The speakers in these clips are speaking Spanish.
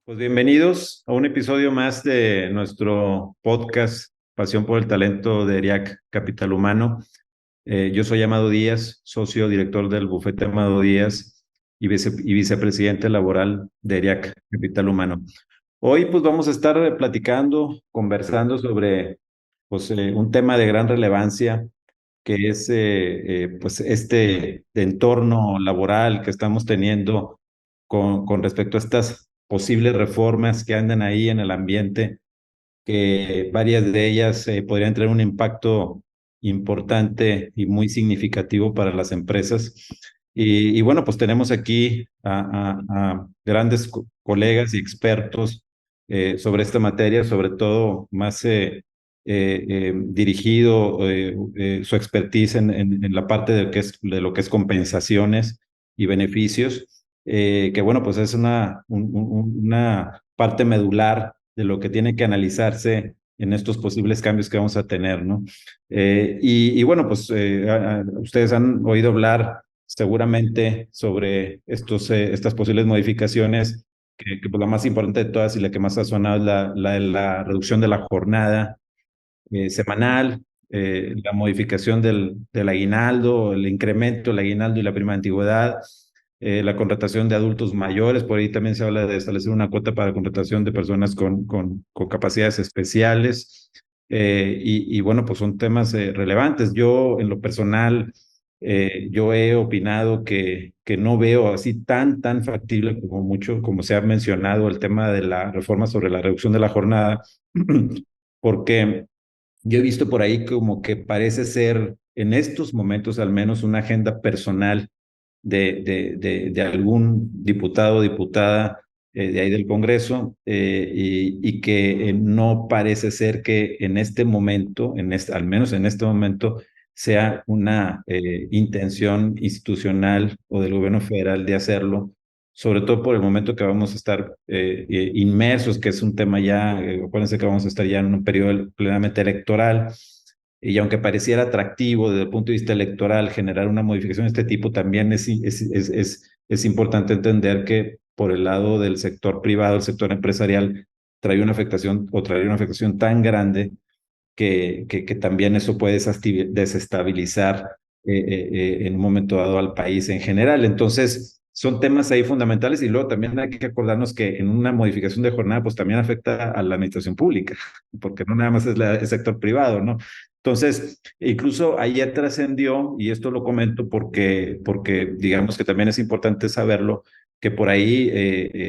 Pues bienvenidos a un episodio más de nuestro podcast Pasión por el Talento de ERIAC Capital Humano. Yo soy Amado Díaz, socio director del bufete Amado Díaz y vicepresidente laboral de ERIAC Capital Humano. Hoy pues vamos a estar platicando, conversando sobre un tema de gran relevancia que es pues este entorno laboral que estamos teniendo con respecto a estas posibles reformas que andan ahí en el ambiente, que varias de ellas podrían tener un impacto importante y muy significativo para las empresas. Y bueno, pues tenemos aquí a grandes colegas y expertos sobre esta materia, sobre todo más dirigido su expertise en la parte de lo que es compensaciones y beneficios, que bueno, pues es una parte medular de lo que tiene que analizarse en estos posibles cambios que vamos a tener, ¿no? Y bueno, pues ustedes han oído hablar seguramente sobre estas posibles modificaciones, que pues la más importante de todas y la que más ha sonado es la reducción de la jornada semanal, la modificación del aguinaldo, el incremento del aguinaldo y la prima de antigüedad, la contratación de adultos mayores. Por ahí también se habla de establecer una cuota para contratación de personas con capacidades especiales. Y bueno, pues son temas relevantes. Yo, en lo personal, yo he opinado que no veo así tan factible como se ha mencionado el tema de la reforma sobre la reducción de la jornada, porque yo he visto por ahí como que parece ser, en estos momentos al menos, una agenda personal de algún diputado o diputada de ahí del Congreso, y que no parece ser que en este momento, al menos en este momento, sea una intención institucional o del gobierno federal de hacerlo, sobre todo por el momento que vamos a estar inmersos, que es un tema ya, acuérdense que vamos a estar ya en un periodo plenamente electoral. Y aunque pareciera atractivo desde el punto de vista electoral generar una modificación de este tipo, también es importante entender que por el lado del sector privado, el sector empresarial, trae una afectación o traería una afectación tan grande que también eso puede desestabilizar en un momento dado al país en general. Entonces, son temas ahí fundamentales, y luego también hay que acordarnos que en una modificación de jornada, pues también afecta a la administración pública, porque no nada más es el sector privado, ¿no? Entonces, incluso ayer trascendió, y esto lo comento porque digamos que también es importante saberlo, que por ahí,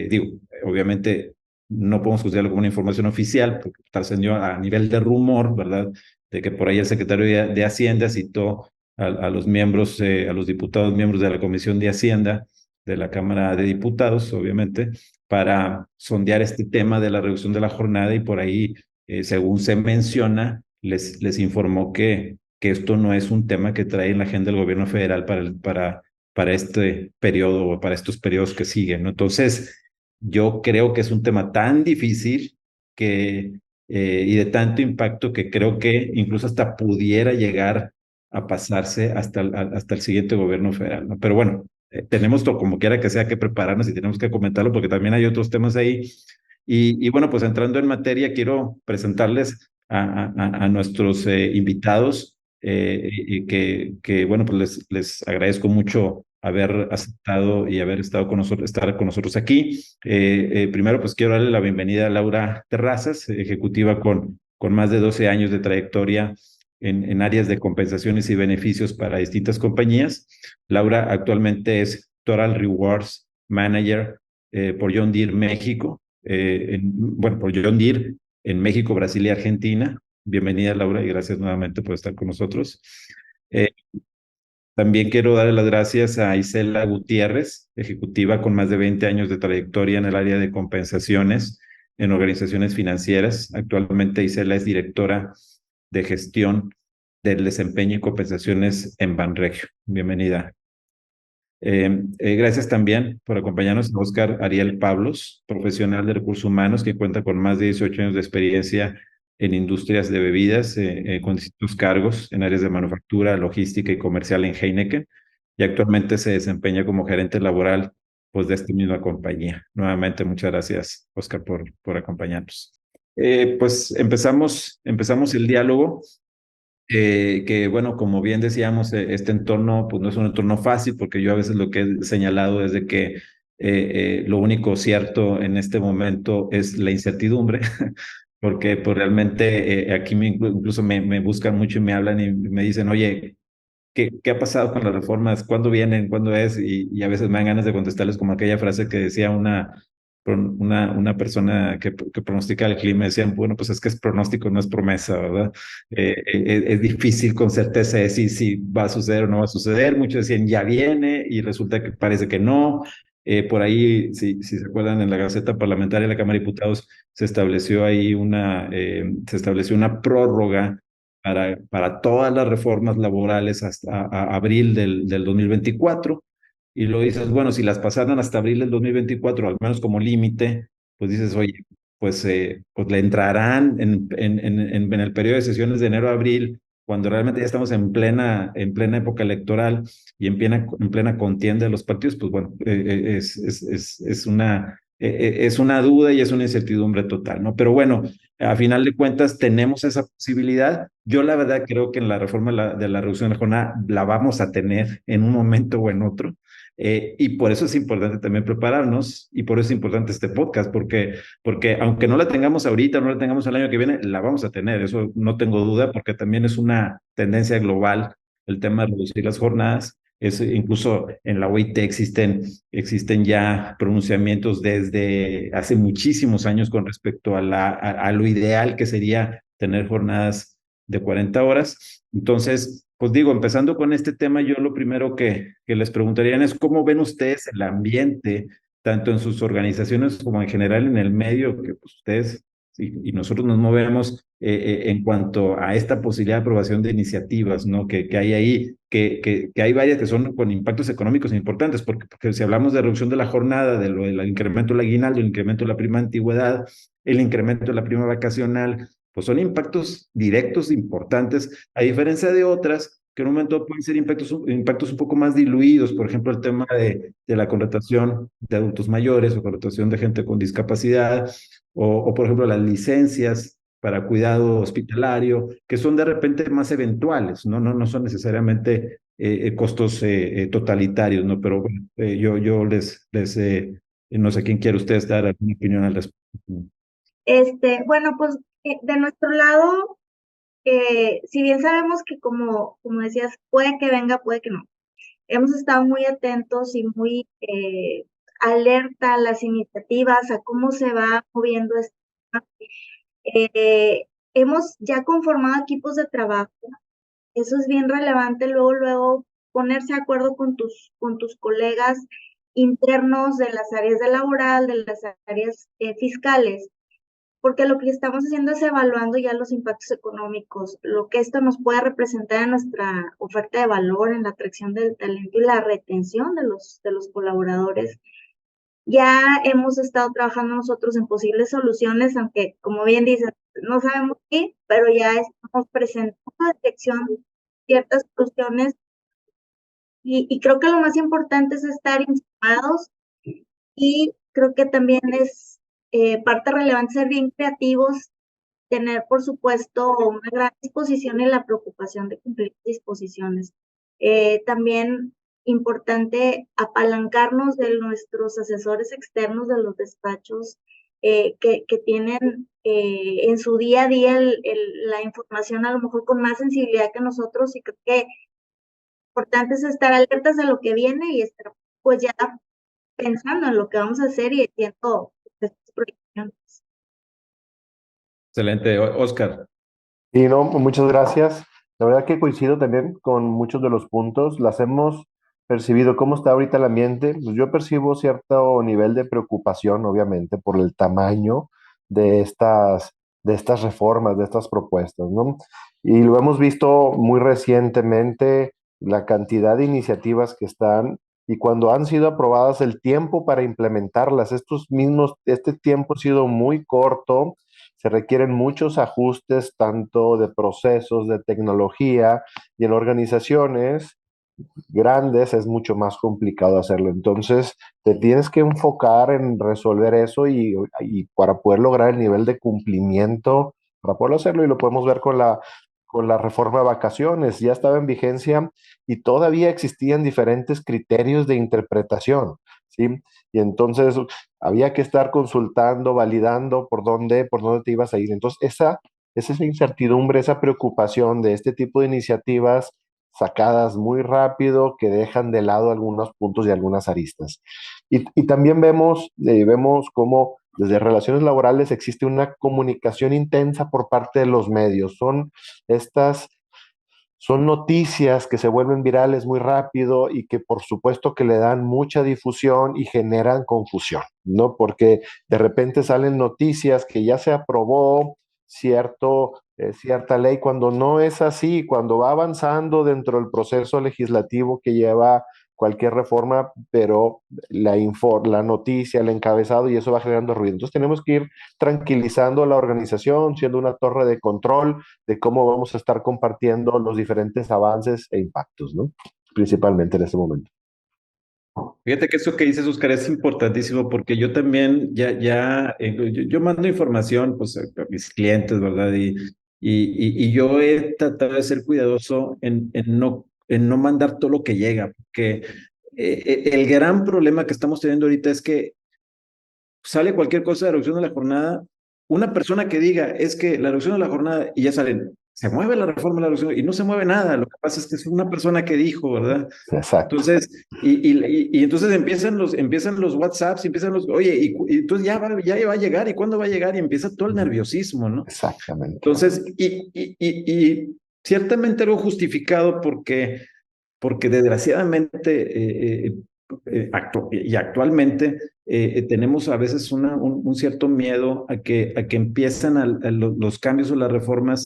digo, obviamente no podemos considerarlo como una información oficial, porque trascendió a nivel de rumor, ¿verdad? De que por ahí el secretario de Hacienda citó a los miembros, a los diputados miembros de la Comisión de Hacienda de la Cámara de Diputados, obviamente, para sondear este tema de la reducción de la jornada, y por ahí, según se menciona, les informó que esto no es un tema que trae en la agenda del gobierno federal para este periodo o para estos periodos que siguen, ¿no? Entonces, yo creo que es un tema tan difícil y de tanto impacto, que creo que incluso hasta pudiera llegar a pasarse hasta el siguiente gobierno federal, ¿no? Pero bueno, tenemos como quiera que sea que prepararnos y tenemos que comentarlo, porque también hay otros temas ahí. Y bueno, pues entrando en materia, quiero presentarles a nuestros invitados, y bueno, pues les agradezco mucho haber aceptado y haber estado con nosotros, estar con nosotros aquí. Primero, pues quiero darle la bienvenida a Laura Terrazas, ejecutiva con más de 12 años de trayectoria en áreas de compensaciones y beneficios para distintas compañías. Laura actualmente es Total Rewards Manager por John Deere México, bueno, por John Deere en México, Brasil y Argentina. Bienvenida, Laura, y gracias nuevamente por estar con nosotros. Eh, También quiero darle las gracias a Isela Gutiérrez, ejecutiva con más de 20 años de trayectoria en el área de compensaciones en organizaciones financieras. Actualmente Isela es directora de gestión del desempeño y compensaciones en Banregio. Bienvenida. Gracias también por acompañarnos a Oscar Ariel Pablos, profesional de recursos humanos que cuenta con más de 18 años de experiencia en industrias de bebidas, con distintos cargos en áreas de manufactura, logística y comercial en Heineken, y actualmente se desempeña como gerente laboral pues de esta misma compañía. Nuevamente, muchas gracias, Oscar, por acompañarnos. Pues empezamos el diálogo. Que bueno, como bien decíamos, este entorno pues no es un entorno fácil porque yo a veces lo que he señalado es de que lo único cierto en este momento es la incertidumbre, porque pues realmente aquí incluso me buscan mucho y me hablan y me dicen, oye, ¿qué ha pasado con las reformas? ¿Cuándo vienen? ¿Cuándo es? Y a veces me dan ganas de contestarles como aquella frase que decía una persona que pronostica el clima. Decían, bueno, pues es que es pronóstico, no es promesa, ¿verdad? Es difícil con certeza decir si va a suceder o no va a suceder. Muchos decían, ya viene y resulta que parece que no. Por ahí, si se acuerdan, en la Gaceta Parlamentaria de la Cámara de Diputados se estableció una prórroga para todas las reformas laborales hasta abril del 2024. Y luego dices, bueno, si las pasaran hasta abril del 2024, al menos como límite, pues dices, oye, pues le entrarán en el periodo de sesiones de enero a abril, cuando realmente ya estamos en plena época electoral y en plena contienda de los partidos. Pues bueno, es una duda y es una incertidumbre total, ¿no? Pero bueno, a final de cuentas tenemos esa posibilidad. Yo la verdad creo que en la reforma de la reducción de la jornada la vamos a tener en un momento o en otro. Y por eso es importante también prepararnos y por eso es importante este podcast, porque aunque no la tengamos ahorita, no la tengamos el año que viene, la vamos a tener, eso no tengo duda, porque también es una tendencia global el tema de reducir las jornadas. Incluso en la OIT existen ya pronunciamientos desde hace muchísimos años con respecto a lo ideal que sería tener jornadas de 40 horas. Entonces, pues digo, empezando con este tema, yo lo primero que les preguntaría es cómo ven ustedes el ambiente, tanto en sus organizaciones como en general en el medio, que pues ustedes y nosotros nos movemos en cuanto a esta posibilidad de aprobación de iniciativas, ¿no? Que hay ahí, que hay varias que son con impactos económicos importantes, porque si hablamos de reducción de la jornada, del incremento del aguinaldo, el incremento de la prima de antigüedad, el incremento de la prima vacacional, pues son impactos directos importantes, a diferencia de otras que en un momento pueden ser impactos un poco más diluidos, por ejemplo, el tema de la contratación de adultos mayores o contratación de gente con discapacidad, o por ejemplo las licencias para cuidado hospitalario, que son de repente más eventuales, no son necesariamente costos totalitarios, ¿no? Pero bueno, yo no sé quién quiere ustedes dar alguna opinión al respecto. Bueno, pues de nuestro lado, si bien sabemos que como decías, puede que venga, puede que no, hemos estado muy atentos y muy alerta a las iniciativas, a cómo se va moviendo esto. Hemos ya conformado equipos de trabajo, eso es bien relevante, luego ponerse de acuerdo con tus colegas internos de las áreas de laboral, de las áreas fiscales, porque lo que estamos haciendo es evaluando ya los impactos económicos, lo que esto nos puede representar en nuestra oferta de valor, en la atracción del talento y la retención de los colaboradores. Ya hemos estado trabajando nosotros en posibles soluciones, aunque como bien dices, no sabemos qué, pero ya estamos presentando a la dirección ciertas soluciones y creo que lo más importante es estar informados y creo que también es parte relevante ser bien creativos, tener, por supuesto, una gran disposición y la preocupación de cumplir disposiciones. También importante apalancarnos de nuestros asesores externos de los despachos que tienen en su día a día la información a lo mejor con más sensibilidad que nosotros y creo que importante es estar alertas de lo que viene y estar pues ya pensando en lo que vamos a hacer y haciendo estas proyecciones. Excelente, Oscar. Y no, muchas gracias. La verdad que coincido también con muchos de los puntos. Las hemos percibido. ¿Cómo está ahorita el ambiente? Pues yo percibo cierto nivel de preocupación, obviamente, por el tamaño de estas reformas, de estas propuestas, ¿no? Y lo hemos visto muy recientemente, la cantidad de iniciativas que están y cuando han sido aprobadas, el tiempo para implementarlas. Este tiempo ha sido muy corto, se requieren muchos ajustes, tanto de procesos, de tecnología y en organizaciones. grandes es mucho más complicado hacerlo. Entonces, te tienes que enfocar en resolver eso y para poder lograr el nivel de cumplimiento, para poderlo hacerlo, y lo podemos ver con la reforma de vacaciones. Ya estaba en vigencia y todavía existían diferentes criterios de interpretación, ¿sí? Y entonces había que estar consultando, validando por dónde te ibas a ir. Entonces, esa incertidumbre, esa preocupación de este tipo de iniciativas sacadas muy rápido que dejan de lado algunos puntos y algunas aristas. Y también vemos cómo desde relaciones laborales existe una comunicación intensa por parte de los medios. Estas son noticias que se vuelven virales muy rápido y que por supuesto que le dan mucha difusión y generan confusión, ¿no? Porque de repente salen noticias que ya se aprobó cierta ley cuando no es así, cuando va avanzando dentro del proceso legislativo que lleva cualquier reforma, pero la noticia, el encabezado, y eso va generando ruido. Entonces tenemos que ir tranquilizando a la organización, siendo una torre de control de cómo vamos a estar compartiendo los diferentes avances e impactos, ¿no? Principalmente en este momento. Fíjate que eso que dices, Oscar, es importantísimo porque yo también yo mando información pues a mis clientes, ¿verdad? Y yo he tratado de ser cuidadoso en no mandar todo lo que llega, porque el gran problema que estamos teniendo ahorita es que sale cualquier cosa de reducción de la jornada, una persona que diga es que la reducción de la jornada y ya salen, se mueve la reforma de la reducción y no se mueve nada, lo que pasa es que es una persona que dijo, ¿verdad? Exacto. Entonces, y entonces empiezan los WhatsApps, empiezan oye, y entonces ya va a llegar, ¿y cuándo va a llegar? Y empieza todo el nerviosismo, ¿no? Exactamente. Entonces, y ciertamente algo justificado porque desgraciadamente y actualmente tenemos a veces un cierto miedo a que empiezan los cambios o las reformas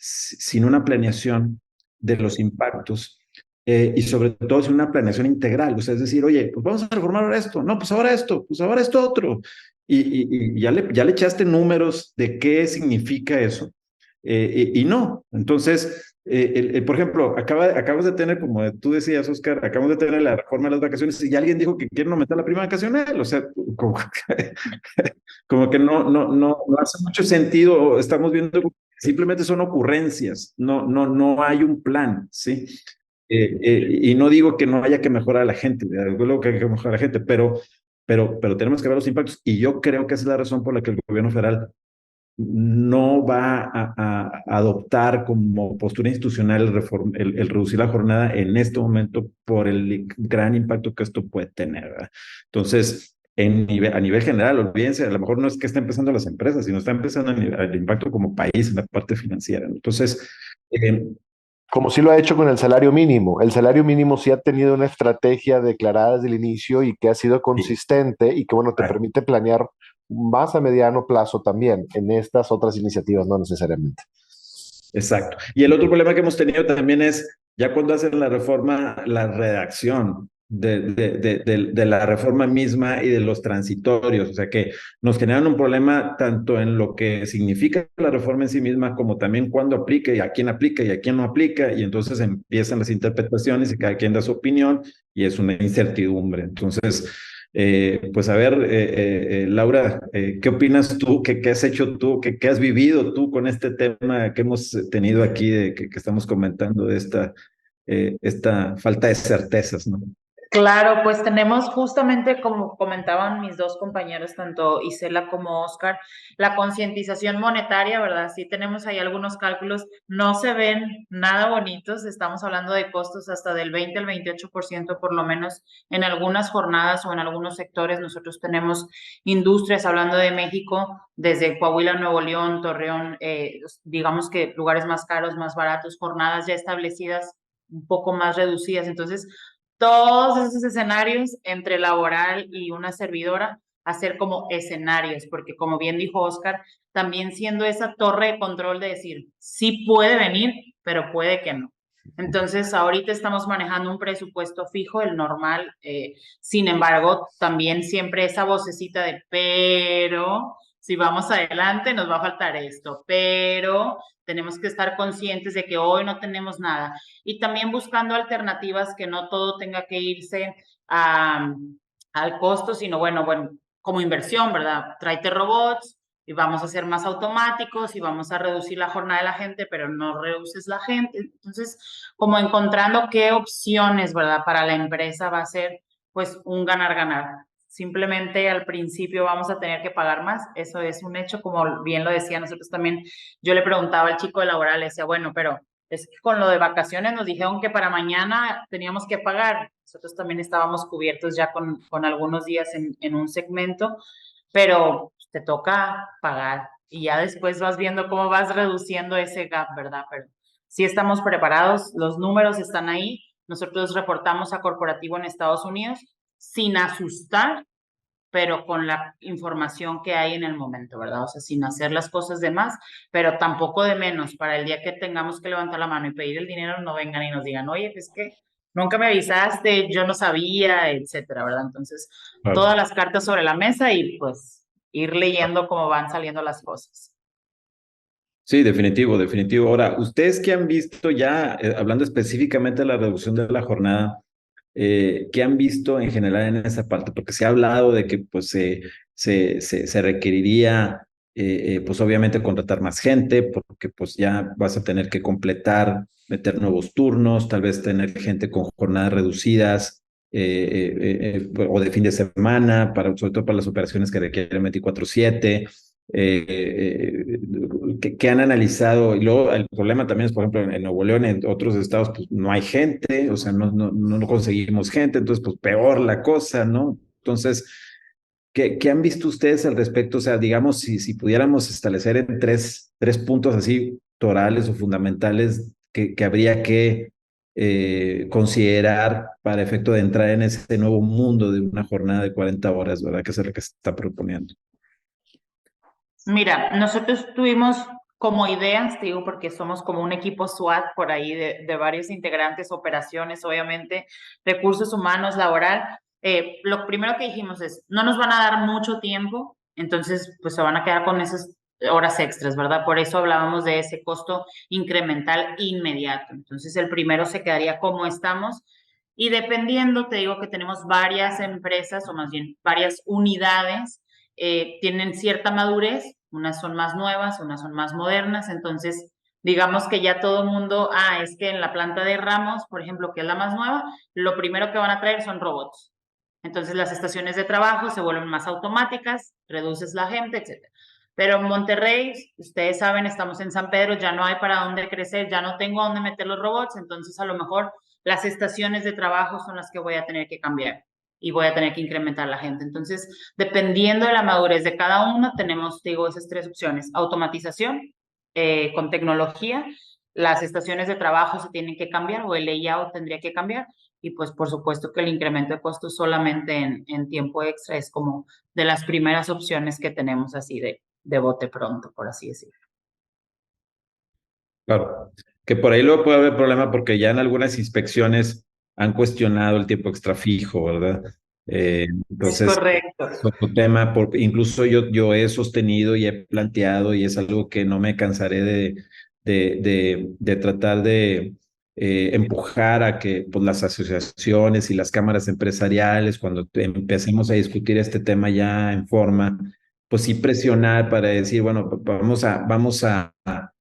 sin una planeación de los impactos y sobre todo sin una planeación integral. O sea, es decir, oye, pues vamos a reformar ahora esto, no, pues ahora esto otro. Y ya le echaste números de qué significa eso. Y no, entonces, por ejemplo, acabas de tener, como tú decías, Oscar, acabamos de tener la reforma de las vacaciones y alguien dijo que quieren aumentar la prima vacacional, o sea, como que no hace mucho sentido, estamos viendo que simplemente son ocurrencias, no hay un plan, ¿sí? Y no digo que no haya que mejorar a la gente, luego que hay que mejorar a la gente, pero tenemos que ver los impactos y yo creo que esa es la razón por la que el gobierno federal no va a adoptar como postura institucional el reducir la jornada en este momento por el gran impacto que esto puede tener, ¿verdad? Entonces, a nivel general, olvídense, a lo mejor no es que está empezando las empresas, sino está empezando el impacto como país en la parte financiera, ¿no? Entonces, Como sí lo ha hecho con el salario mínimo. El salario mínimo sí ha tenido una estrategia declarada desde el inicio y que ha sido consistente y que, bueno, te permite planear más a mediano plazo también en estas otras iniciativas, no necesariamente. exacto. Y el otro problema que hemos tenido también es, ya cuando hacen la reforma, la redacción de la reforma misma y de los transitorios, o sea que nos generan un problema tanto en lo que significa la reforma en sí misma, como también cuándo aplica y a quién no aplica, y entonces empiezan las interpretaciones y cada quien da su opinión y es una incertidumbre. Entonces, pues a ver, Laura, ¿qué opinas tú? ¿Qué has hecho tú? ¿Qué has vivido tú con este tema que hemos tenido aquí, que estamos comentando de esta falta de certezas, ¿no? Claro, pues tenemos justamente, como comentaban mis dos compañeros, tanto Isela como Oscar, la concientización monetaria, ¿verdad? Sí tenemos ahí algunos cálculos, no se ven nada bonitos, estamos hablando de costos hasta del 20 al 28% por lo menos en algunas jornadas o en algunos sectores. Nosotros tenemos industrias, hablando de México, desde Coahuila, Nuevo León, Torreón, digamos que lugares más caros, más baratos, jornadas ya establecidas, un poco más reducidas. Entonces, todos esos escenarios entre laboral y una servidora, hacer como escenarios, porque como bien dijo Oscar, también siendo esa torre de control de decir, sí puede venir, pero puede que no. Entonces, ahorita estamos manejando un presupuesto fijo, el normal, sin embargo, también siempre esa vocecita de pero si vamos adelante nos va a faltar esto, pero tenemos que estar conscientes de que hoy no tenemos nada. Y también buscando alternativas que no todo tenga que irse al costo, sino bueno, como inversión, ¿verdad? Tráete robots y vamos a ser más automáticos y vamos a reducir la jornada de la gente, pero no reduces la gente. Entonces, como encontrando qué opciones, ¿verdad? Para la empresa va a ser pues un ganar-ganar. Simplemente al principio vamos a tener que pagar más, eso es un hecho, como bien lo decía nosotros también. Yo le preguntaba al chico de laboral, le decía, bueno, pero es que con lo de vacaciones nos dijeron que para mañana teníamos que pagar. Nosotros también estábamos cubiertos ya con algunos días en un segmento, pero te toca pagar y ya después vas viendo cómo vas reduciendo ese gap, ¿verdad? Pero sí estamos preparados, los números están ahí. Nosotros reportamos a corporativo en Estados Unidos sin asustar, pero con la información que hay en el momento, ¿verdad? O sea, sin hacer las cosas de más, pero tampoco de menos. Para el día que tengamos que levantar la mano y pedir el dinero, no vengan y nos digan, oye, es que nunca me avisaste, yo no sabía, etcétera, ¿verdad? Entonces, Claro. todas las cartas sobre la mesa y pues ir leyendo cómo van saliendo las cosas. Sí, definitivo, definitivo. Ahora, ustedes que han visto ya, hablando específicamente de la reducción de la jornada, ¿qué han visto en general en esa parte? Porque se ha hablado de que pues, se requeriría, pues obviamente contratar más gente, porque pues ya vas a tener que completar, meter nuevos turnos, tal vez tener gente con jornadas reducidas o de fin de semana, sobre todo para las operaciones que requieren 24/7. Que han analizado, y luego el problema también es, por ejemplo, en Nuevo León, en otros estados, pues no hay gente, o sea, no conseguimos gente, entonces, pues peor la cosa, ¿no? Entonces, ¿qué han visto ustedes al respecto? O sea, digamos, si pudiéramos establecer en tres puntos así torales o fundamentales que habría que considerar para efecto de entrar en ese nuevo mundo de una jornada de 40 horas, ¿verdad? Que es lo que se está proponiendo. Mira, nosotros tuvimos como ideas, te digo, porque somos como un equipo SWAT por ahí de varios integrantes, operaciones, obviamente, recursos humanos, laboral. Lo primero que dijimos es, no nos van a dar mucho tiempo, entonces pues se van a quedar con esas horas extras, ¿verdad? Por eso hablábamos de ese costo incremental inmediato. Entonces el primero se quedaría como estamos y dependiendo, te digo que tenemos varias empresas o más bien varias unidades tienen cierta madurez, unas son más nuevas, unas son más modernas, entonces digamos que ya todo el mundo, es que en la planta de Ramos, por ejemplo, que es la más nueva, lo primero que van a traer son robots. Entonces las estaciones de trabajo se vuelven más automáticas, reduces la gente, etc. Pero en Monterrey, ustedes saben, estamos en San Pedro, ya no hay para dónde crecer, ya no tengo dónde meter los robots, entonces a lo mejor las estaciones de trabajo son las que voy a tener que cambiar y voy a tener que incrementar la gente. Entonces, dependiendo de la madurez de cada uno, tenemos, digo, esas tres opciones. Automatización con tecnología, las estaciones de trabajo se tienen que cambiar o el layout tendría que cambiar y pues por supuesto que el incremento de costos solamente en tiempo extra es como de las primeras opciones que tenemos así de bote pronto, por así decirlo. Claro, que por ahí luego puede haber problema porque ya en algunas inspecciones han cuestionado el tiempo extra fijo, ¿verdad? Es Entonces, correcto. es otro tema, incluso yo he sostenido y he planteado y es algo que no me cansaré de tratar de empujar a que pues, las asociaciones y las cámaras empresariales, cuando empecemos a discutir este tema ya en forma, pues sí presionar para decir, bueno,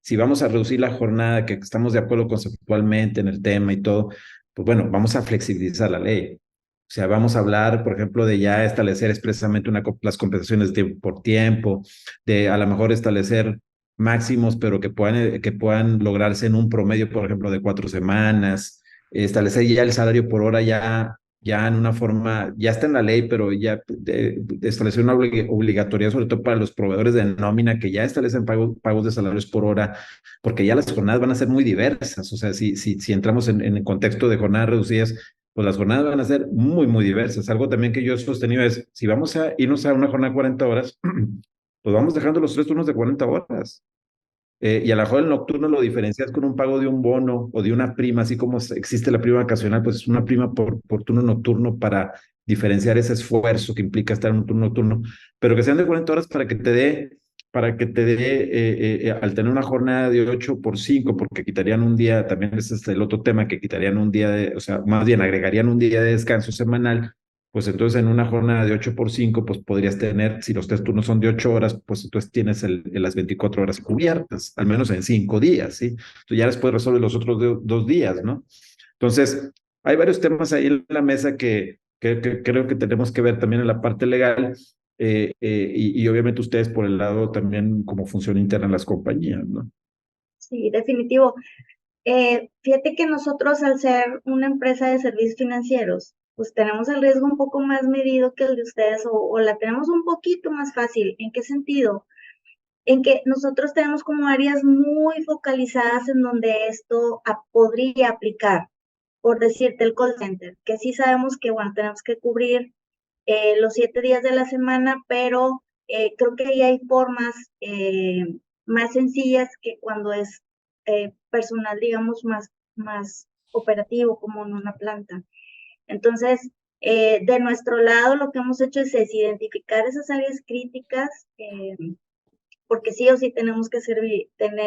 si vamos a reducir la jornada, que estamos de acuerdo conceptualmente en el tema y todo, pues bueno, vamos a flexibilizar la ley. O sea, vamos a hablar, por ejemplo, de ya establecer expresamente las compensaciones de por tiempo, de a lo mejor establecer máximos, pero que puedan lograrse en un promedio, por ejemplo, de 4 semanas, establecer ya el salario por hora ya en una forma, ya está en la ley, pero ya de establecer una obligatoriedad, sobre todo para los proveedores de nómina, que ya establecen pagos de salarios por hora, porque ya las jornadas van a ser muy diversas. O sea, si entramos en el contexto de jornadas reducidas, pues las jornadas van a ser muy, muy diversas. Algo también que yo he sostenido es, si vamos a irnos a una jornada de 40 horas, pues vamos dejando los 3 turnos de 40 horas. Y a lo mejor el nocturno lo diferencias con un pago de un bono o de una prima, así como existe la prima vacacional, pues es una prima por turno nocturno para diferenciar ese esfuerzo que implica estar en un turno nocturno, pero que sean de 40 horas para que te dé, al tener una jornada de 8 por 5, porque quitarían un día, también ese es el otro tema, que quitarían un día de, o sea, más bien agregarían un día de descanso semanal, pues entonces en una jornada de 8 por 5, pues podrías tener, si los 3 turnos son de 8 horas, pues entonces tienes las 24 horas cubiertas, al menos en 5 días, ¿sí? Entonces ya después resuelve los otros 2 días, ¿no? Entonces, hay varios temas ahí en la mesa que creo que tenemos que ver también en la parte legal, y obviamente ustedes por el lado también cómo funciona interna las compañías, ¿no? Sí, definitivo. Fíjate que nosotros, al ser una empresa de servicios financieros, pues tenemos el riesgo un poco más medido que el de ustedes, o la tenemos un poquito más fácil. ¿En qué sentido? En que nosotros tenemos como áreas muy focalizadas en donde esto podría aplicar. Por decirte, el call center, que sí sabemos que, bueno, tenemos que cubrir los 7 días de la semana, pero creo que ahí hay formas más sencillas que cuando es personal, digamos, más operativo, como en una planta. Entonces, de nuestro lado, lo que hemos hecho es identificar esas áreas críticas, porque sí o sí tenemos que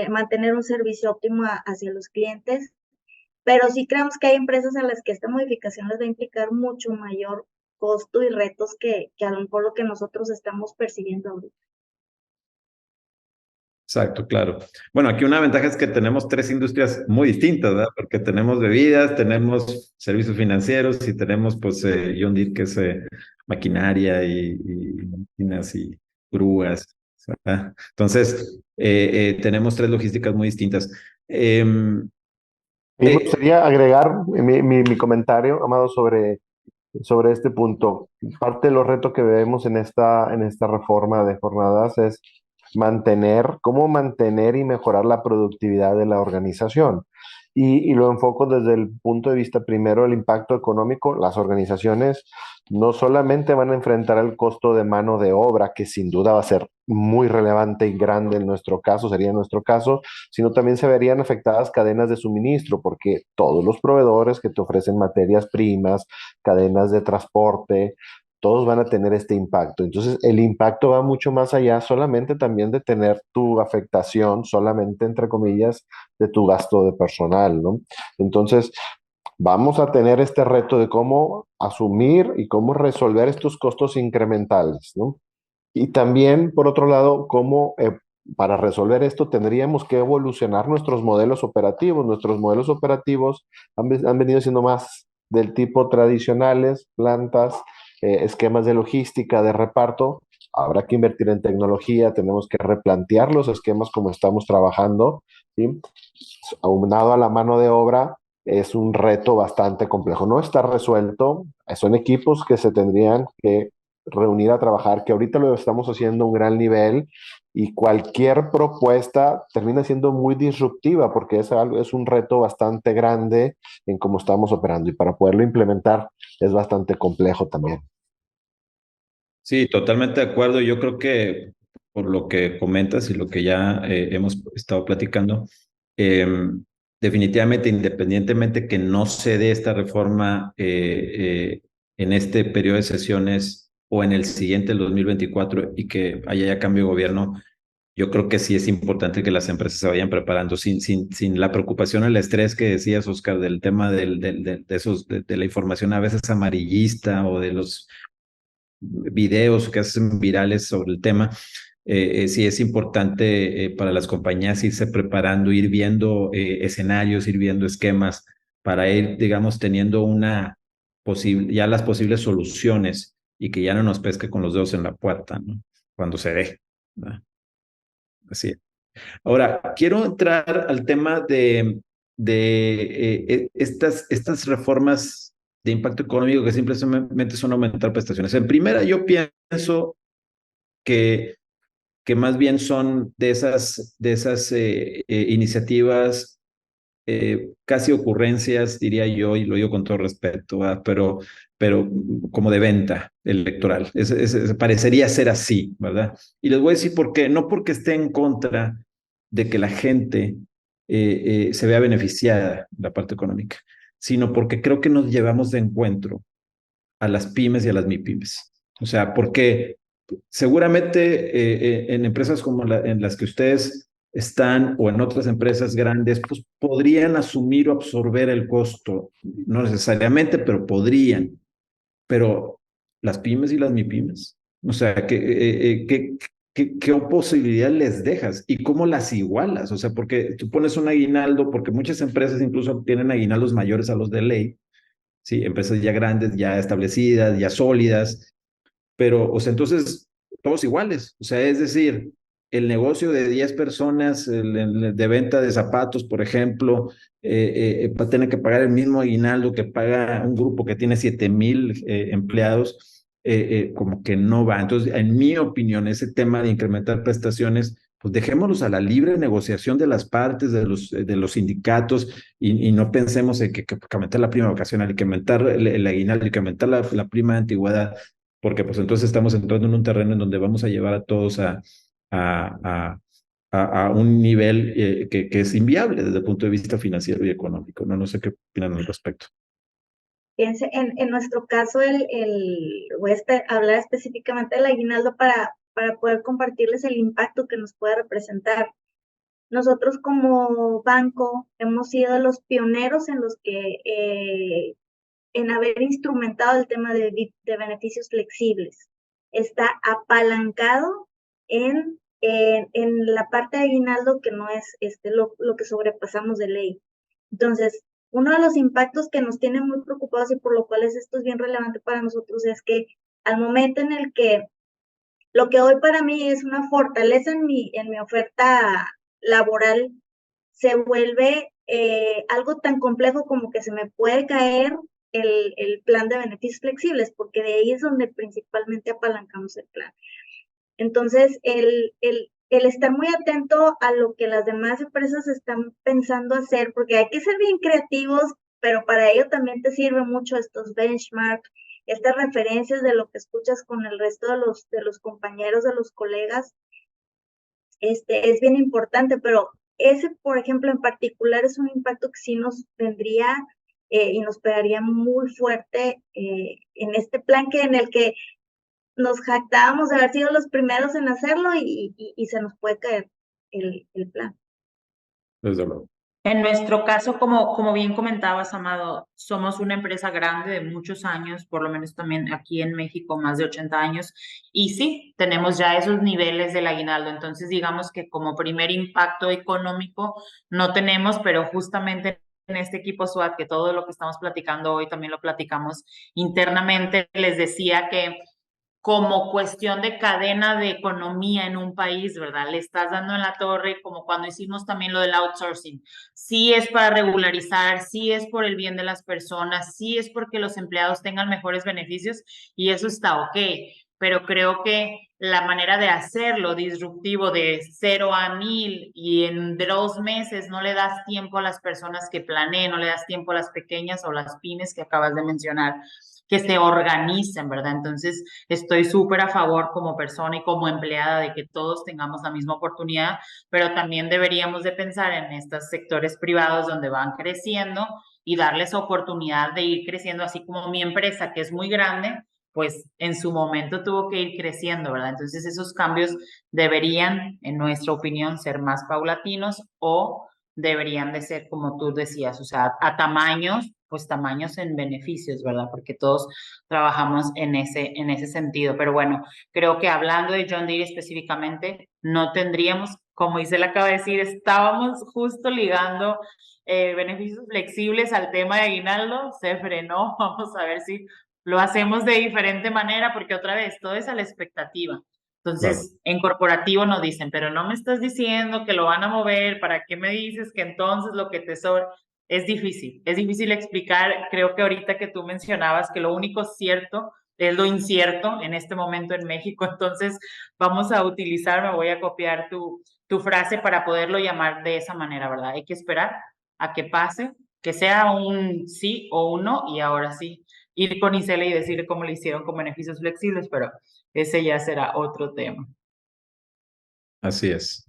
mantener un servicio óptimo hacia los clientes, pero sí creemos que hay empresas a las que esta modificación les va a implicar mucho mayor costo y retos que a lo mejor lo que nosotros estamos percibiendo ahorita. Exacto, claro. Bueno, aquí una ventaja es que tenemos 3 industrias muy distintas, ¿verdad? Porque tenemos bebidas, tenemos servicios financieros y tenemos, pues, John Deere, que es maquinaria y máquinas y grúas, ¿verdad? Entonces, tenemos 3 logísticas muy distintas. Em, Y me eh, gustaría agregar mi comentario, Amado, sobre este punto. Parte de los retos que vemos en esta reforma de jornadas es cómo mantener y mejorar la productividad de la organización. Y lo enfoco desde el punto de vista primero, el impacto económico. Las organizaciones no solamente van a enfrentar el costo de mano de obra, que sin duda va a ser muy relevante y grande en nuestro caso, sería en nuestro caso, sino también se verían afectadas cadenas de suministro, porque todos los proveedores que te ofrecen materias primas, cadenas de transporte, todos van a tener este impacto. Entonces, el impacto va mucho más allá solamente también de tener tu afectación, solamente entre comillas, de tu gasto de personal, ¿no? Entonces, vamos a tener este reto de cómo asumir y cómo resolver estos costos incrementales, ¿no? Y también, por otro lado, cómo para resolver esto tendríamos que evolucionar nuestros modelos operativos. Nuestros modelos operativos han venido siendo más del tipo tradicionales, plantas, esquemas de logística, de reparto. Habrá que invertir en tecnología, tenemos que replantear los esquemas como estamos trabajando, ¿sí? Aunado a la mano de obra, es un reto bastante complejo. No está resuelto, son equipos que se tendrían que reunir a trabajar, que ahorita lo estamos haciendo a un gran nivel y cualquier propuesta termina siendo muy disruptiva porque es un reto bastante grande en cómo estamos operando y para poderlo implementar es bastante complejo también. sí, totalmente de acuerdo. Yo creo que por lo que comentas y lo que ya hemos estado platicando, definitivamente, independientemente que no se dé esta reforma en este periodo de sesiones o en el siguiente, el 2024, y que haya ya cambio de gobierno, yo creo que sí es importante que las empresas se vayan preparando sin la preocupación, el estrés que decías, Oscar, del tema de la información a veces amarillista o de los videos que hacen virales sobre el tema. Sí es importante para las compañías irse preparando, ir viendo escenarios, ir viendo esquemas para ir, digamos, teniendo ya las posibles soluciones y que ya no nos pesque con los dedos en la puerta, ¿no? Cuando se dé, ¿verdad? Así es. Ahora, quiero entrar al tema de estas reformas de impacto económico que simplemente son aumentar prestaciones. En primera, yo pienso que, que más bien son de esas iniciativas, casi ocurrencias, diría yo, y lo digo con todo respeto, ¿verdad? Pero como de venta electoral. Parecería ser así, ¿verdad? Y les voy a decir por qué. No porque esté en contra de que la gente se vea beneficiada en la parte económica, sino porque creo que nos llevamos de encuentro a las pymes y a las MIPYMES. O sea, porque seguramente en empresas como en las que ustedes están o en otras empresas grandes, pues podrían asumir o absorber el costo, no necesariamente, pero podrían. Pero las pymes y las MIPYMES, o sea, ¿qué posibilidad les dejas y cómo las igualas? O sea, porque tú pones un aguinaldo, porque muchas empresas incluso tienen aguinaldos mayores a los de ley, ¿sí? Empresas ya grandes, ya establecidas, ya sólidas, pero, o sea, entonces, todos iguales. O sea, es decir, el negocio de 10 personas de venta de zapatos, por ejemplo, va a tener que pagar el mismo aguinaldo que paga un grupo que tiene 7,000 empleados, como que no va. Entonces, en mi opinión, ese tema de incrementar prestaciones, pues dejémoslos a la libre negociación de las partes, de los sindicatos, y no pensemos en que aumentar la prima vacacional, que aumentar el aguinaldo, y que aumentar la prima de antigüedad, porque pues entonces estamos entrando en un terreno en donde vamos a llevar a todos a, a un nivel que es inviable desde el punto de vista financiero y económico. No sé qué opinan al respecto. Fíjense, en nuestro caso, voy a hablar específicamente del aguinaldo para poder compartirles el impacto que nos puede representar. Nosotros como banco hemos sido los pioneros en los que en haber instrumentado el tema de beneficios flexibles. Está apalancado en la parte de aguinaldo que no es lo que sobrepasamos de ley. Entonces, uno de los impactos que nos tiene muy preocupados y por lo cual esto es bien relevante para nosotros es que al momento en el que lo que hoy para mí es una fortaleza en mi oferta laboral, se vuelve algo tan complejo como que se me puede caer el plan de beneficios flexibles, porque de ahí es donde principalmente apalancamos el plan. Entonces, el estar muy atento a lo que las demás empresas están pensando hacer, porque hay que ser bien creativos, pero para ello también te sirve mucho estos benchmarks, estas referencias de lo que escuchas con el resto de los compañeros, de los colegas, es bien importante, pero ese, por ejemplo, en particular es un impacto que sí nos vendría y nos pegaría muy fuerte en este plan en el que nos jactábamos de haber sido los primeros en hacerlo y se nos puede caer el plan. Desde luego. En nuestro caso, como bien comentabas, Amado, somos una empresa grande de muchos años, por lo menos también aquí en México, más de 80 años, y sí, tenemos ya esos niveles del aguinaldo. Entonces, digamos que como primer impacto económico no tenemos, pero justamente en este equipo SWAT, que todo lo que estamos platicando hoy también lo platicamos internamente, les decía que como cuestión de cadena de economía en un país, ¿verdad? Le estás dando en la torre, como cuando hicimos también lo del outsourcing. Sí es para regularizar, sí es por el bien de las personas, sí es porque los empleados tengan mejores beneficios y eso está ok, pero creo que la manera de hacerlo disruptivo de 0 a 1000 y en 2 meses no le das tiempo a las personas que planeen, no le das tiempo a las pequeñas o las pymes que acabas de mencionar, que se organicen, ¿verdad? Entonces, estoy súper a favor como persona y como empleada de que todos tengamos la misma oportunidad, pero también deberíamos de pensar en estos sectores privados donde van creciendo y darles oportunidad de ir creciendo, así como mi empresa, que es muy grande, pues en su momento tuvo que ir creciendo, ¿verdad? Entonces, esos cambios deberían, en nuestra opinión, ser más paulatinos o deberían de ser, como tú decías, o sea, a tamaños, pues tamaños en beneficios, ¿verdad? Porque todos trabajamos en ese sentido. Pero bueno, creo que hablando de John Deere específicamente, no tendríamos, como Isela acaba de decir, estábamos justo ligando beneficios flexibles al tema de aguinaldo, se frenó, vamos a ver si lo hacemos de diferente manera, porque otra vez, todo es a la expectativa. Entonces, Claro. en corporativo nos dicen, pero no me estás diciendo que lo van a mover, ¿para qué me dices que entonces lo que te sobra? Es difícil explicar. Creo que ahorita que tú mencionabas que lo único cierto es lo incierto en este momento en México, entonces vamos a utilizar, me voy a copiar tu frase para poderlo llamar de esa manera, ¿verdad? Hay que esperar a que pase, que sea un sí o un no, y ahora sí ir con Isela y decirle cómo le hicieron con beneficios flexibles, pero ese ya será otro tema. Así es.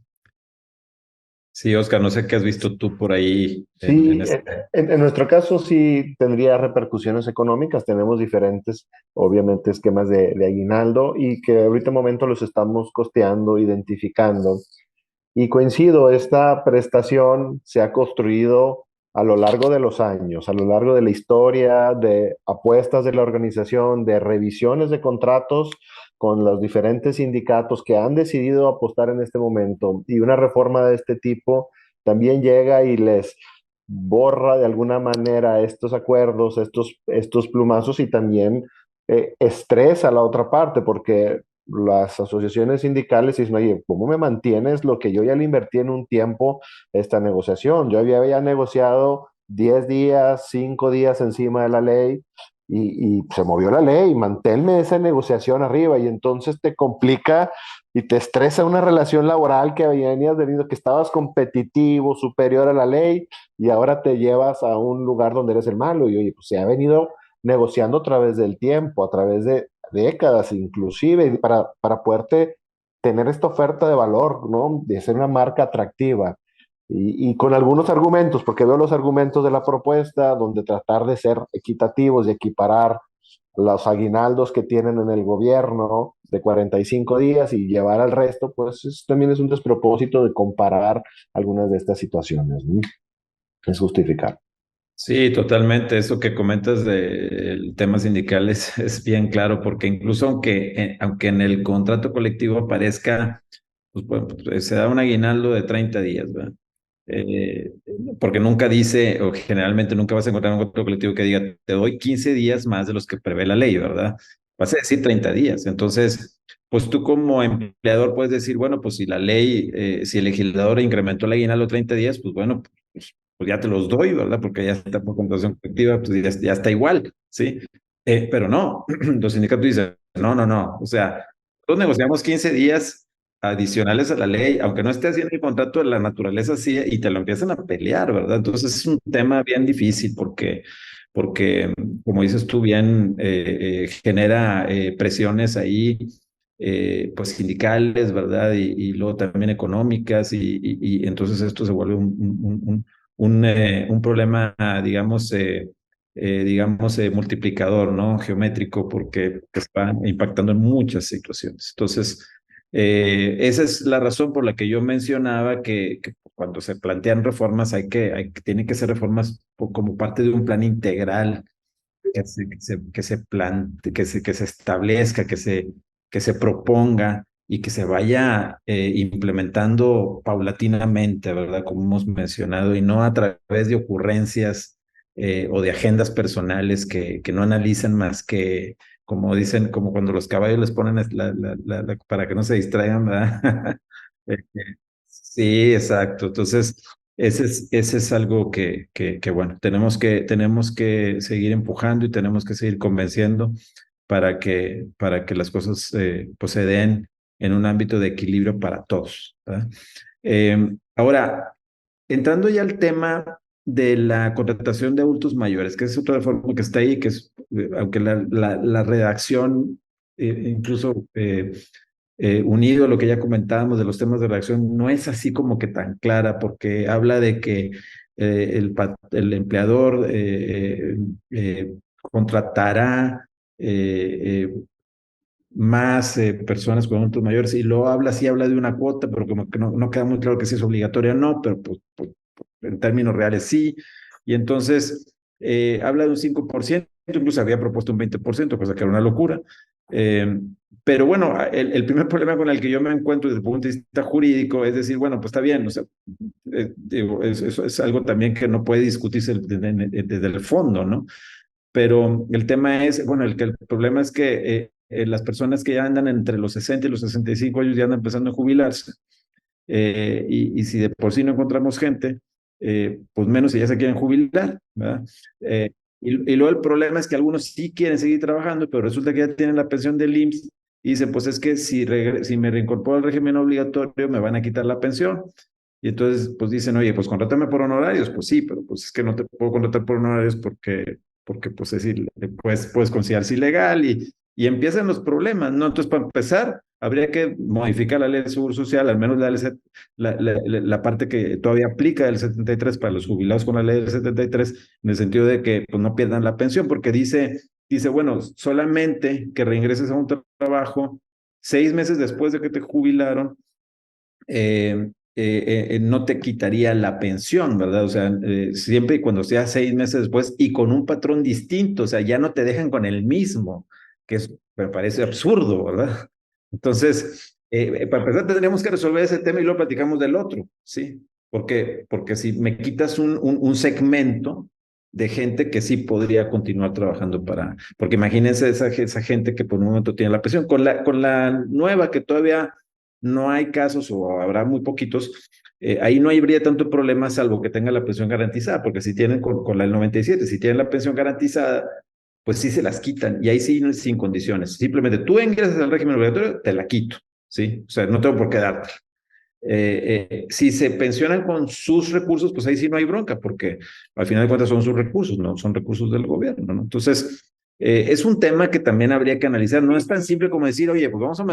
Sí, Oscar, no sé qué has visto tú por ahí en Sí, este. en nuestro caso sí tendría repercusiones económicas. Tenemos diferentes, obviamente, esquemas de aguinaldo y que ahorita momento los estamos costeando, identificando. Y coincido, esta prestación se ha construido a lo largo de los años, a lo largo de la historia, de apuestas de la organización, de revisiones de contratos con los diferentes sindicatos que han decidido apostar en este momento. Y una reforma de este tipo también llega y les borra de alguna manera estos acuerdos, estos plumazos y también estresa a la otra parte, porque las asociaciones sindicales dicen, oye, ¿cómo me mantienes lo que yo ya le invertí en un tiempo esta negociación? Yo había ya negociado 10 días, 5 días encima de la ley y se movió la ley, manténme esa negociación arriba y entonces te complica y te estresa una relación laboral que venías tenido, que estabas competitivo, superior a la ley y ahora te llevas a un lugar donde eres el malo y oye, pues se ha venido negociando a través del tiempo, a través de décadas inclusive, para poderte tener esta oferta de valor, ¿no? De ser una marca atractiva. Y con algunos argumentos, porque veo los argumentos de la propuesta, donde tratar de ser equitativos y equiparar los aguinaldos que tienen en el gobierno de 45 días y llevar al resto, pues también es un despropósito de comparar algunas de estas situaciones, ¿no? Es justificar. Sí, totalmente. Eso que comentas del tema sindical es bien claro, porque incluso aunque en el contrato colectivo aparezca, pues, bueno, pues, se da un aguinaldo de 30 días, ¿verdad? Eh, Porque nunca dice, o generalmente nunca vas a encontrar un contrato colectivo que diga, te doy 15 días más de los que prevé la ley, ¿verdad? Vas a decir 30 días. Entonces, pues tú como empleador puedes decir, bueno, pues si la ley, si el legislador incrementó el aguinaldo 30 días, pues bueno, pues ya te los doy, ¿verdad? Porque ya está por contratación colectiva, pues ya está igual, ¿sí? Pero no, los sindicatos dicen, no, o sea, nosotros negociamos 15 días adicionales a la ley, aunque no esté haciendo el contrato de la naturaleza, sí, y te lo empiezan a pelear, ¿verdad? Entonces es un tema bien difícil porque como dices tú bien, genera presiones ahí, pues sindicales, ¿verdad? Y luego también económicas, y entonces esto se vuelve un problema, digamos, multiplicador, ¿no? Geométrico, porque está impactando en muchas situaciones. Entonces, esa es la razón por la que yo mencionaba que cuando se plantean reformas tienen que ser reformas como parte de un plan integral que se establezca, que se proponga y que se vaya implementando paulatinamente, ¿verdad? Como hemos mencionado, y no a través de ocurrencias o de agendas personales que no analizan más que, como dicen, como cuando los caballos les ponen para que no se distraigan, ¿verdad? Eh, Sí, exacto. Entonces, ese es algo que, bueno, tenemos que seguir empujando y tenemos que seguir convenciendo para que las cosas pues se den en un ámbito de equilibrio para todos, ¿verdad? Ahora, entrando ya al tema de la contratación de adultos mayores, que es otra reforma que está ahí, que es, aunque la redacción, incluso unido a lo que ya comentábamos de los temas de redacción, no es así como que tan clara, porque habla de que el empleador contratará más personas con adultos mayores y luego habla de una cuota, pero como que no queda muy claro que si es obligatoria o no, pero pues, en términos reales sí. Y entonces habla de un 5%, incluso había propuesto un 20%, cosa que era una locura. Eh, pero bueno, el primer problema con el que yo me encuentro desde el punto de vista jurídico es decir, bueno, pues está bien, o sea, digo, eso es algo también que no puede discutirse desde el fondo, ¿no? Pero el tema es, bueno, el problema es que las personas que ya andan entre los 60 y los 65 años ya andan empezando a jubilarse. Y si de por sí no encontramos gente, pues menos si ya se quieren jubilar, ¿verdad? Y luego el problema es que algunos sí quieren seguir trabajando, pero resulta que ya tienen la pensión del IMSS y dicen, pues es que si me reincorporo al régimen obligatorio me van a quitar la pensión. Y entonces, pues dicen, oye, pues contrátame por honorarios. Pues sí, pero pues es que no te puedo contratar por honorarios porque pues es decir, puedes considerarse ilegal y empiezan los problemas, ¿no? Entonces, para empezar, habría que modificar la ley de Seguro Social, al menos la parte que todavía aplica del 73 para los jubilados con la ley del 73, en el sentido de que pues, no pierdan la pensión, porque dice, bueno, solamente que reingreses a un trabajo 6 meses después de que te jubilaron, no te quitaría la pensión, ¿verdad? O sea, siempre y cuando sea 6 meses después y con un patrón distinto, o sea, ya no te dejan con el mismo, me parece absurdo, ¿verdad? Entonces, para empezar, tendríamos que resolver ese tema y luego platicamos del otro, ¿sí? Porque si me quitas un segmento de gente que sí podría continuar trabajando porque imagínense esa gente que por un momento tiene la pensión, con la nueva que todavía no hay casos o habrá muy poquitos, ahí no habría tanto problema salvo que tengan la pensión garantizada, porque si tienen con la del 97, si tienen la pensión garantizada, pues sí se las quitan y ahí sí sin condiciones. Simplemente tú ingresas al régimen obligatorio, te la quito, ¿sí? O sea, no tengo por qué darte. Si se pensionan con sus recursos, pues ahí sí no hay bronca, porque al final de cuentas son sus recursos, no son recursos del gobierno, ¿no? Entonces, es un tema que también habría que analizar. No es tan simple como decir, oye, pues vamos a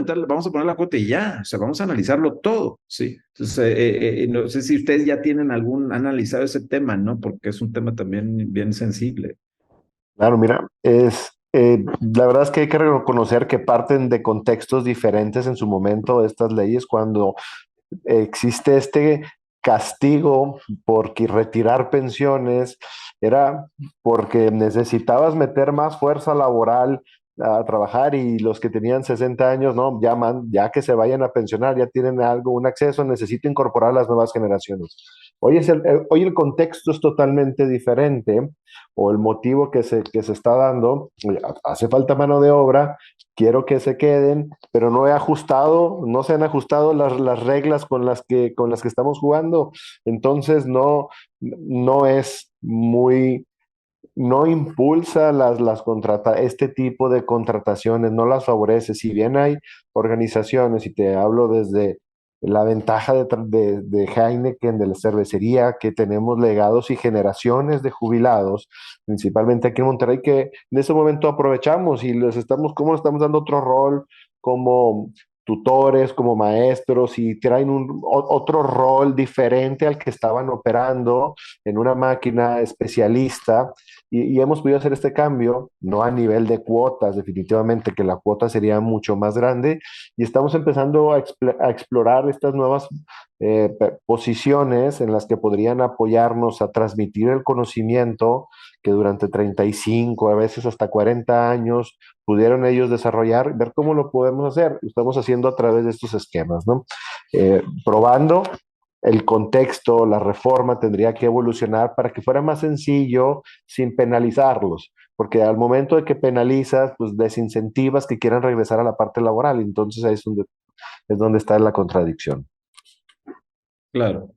poner la cuota y ya, o sea, vamos a analizarlo todo, ¿sí? Entonces, no sé si ustedes ya tienen analizado ese tema, ¿no? Porque es un tema también bien sensible. Claro, mira, la verdad es que hay que reconocer que parten de contextos diferentes en su momento estas leyes cuando existe este castigo porque retirar pensiones era porque necesitabas meter más fuerza laboral a trabajar y los que tenían 60 años, no, ya que se vayan a pensionar, ya tienen algo, un acceso, necesito incorporar a las nuevas generaciones. Hoy el contexto es totalmente diferente o el motivo que se está dando, hace falta mano de obra, quiero que se queden, pero no se han ajustado las reglas con las que estamos jugando. Entonces no es muy, no impulsa este tipo de contrataciones, no las favorece. Si bien hay organizaciones, y te hablo desde la ventaja de Heineken, de la cervecería, que tenemos legados y generaciones de jubilados, principalmente aquí en Monterrey, que en ese momento aprovechamos y ¿cómo le estamos dando otro rol como tutores, como maestros, y traen otro rol diferente al que estaban operando en una máquina especialista? Y hemos podido hacer este cambio, no a nivel de cuotas, definitivamente que la cuota sería mucho más grande, y estamos empezando a explorar estas nuevas posiciones en las que podrían apoyarnos a transmitir el conocimiento que durante 35, a veces hasta 40 años pudieron ellos desarrollar, ver cómo lo podemos hacer. Lo estamos haciendo a través de estos esquemas, ¿no? Probando el contexto, la reforma tendría que evolucionar para que fuera más sencillo sin penalizarlos, porque al momento de que penalizas, pues desincentivas que quieran regresar a la parte laboral, entonces ahí es donde está la contradicción. Claro.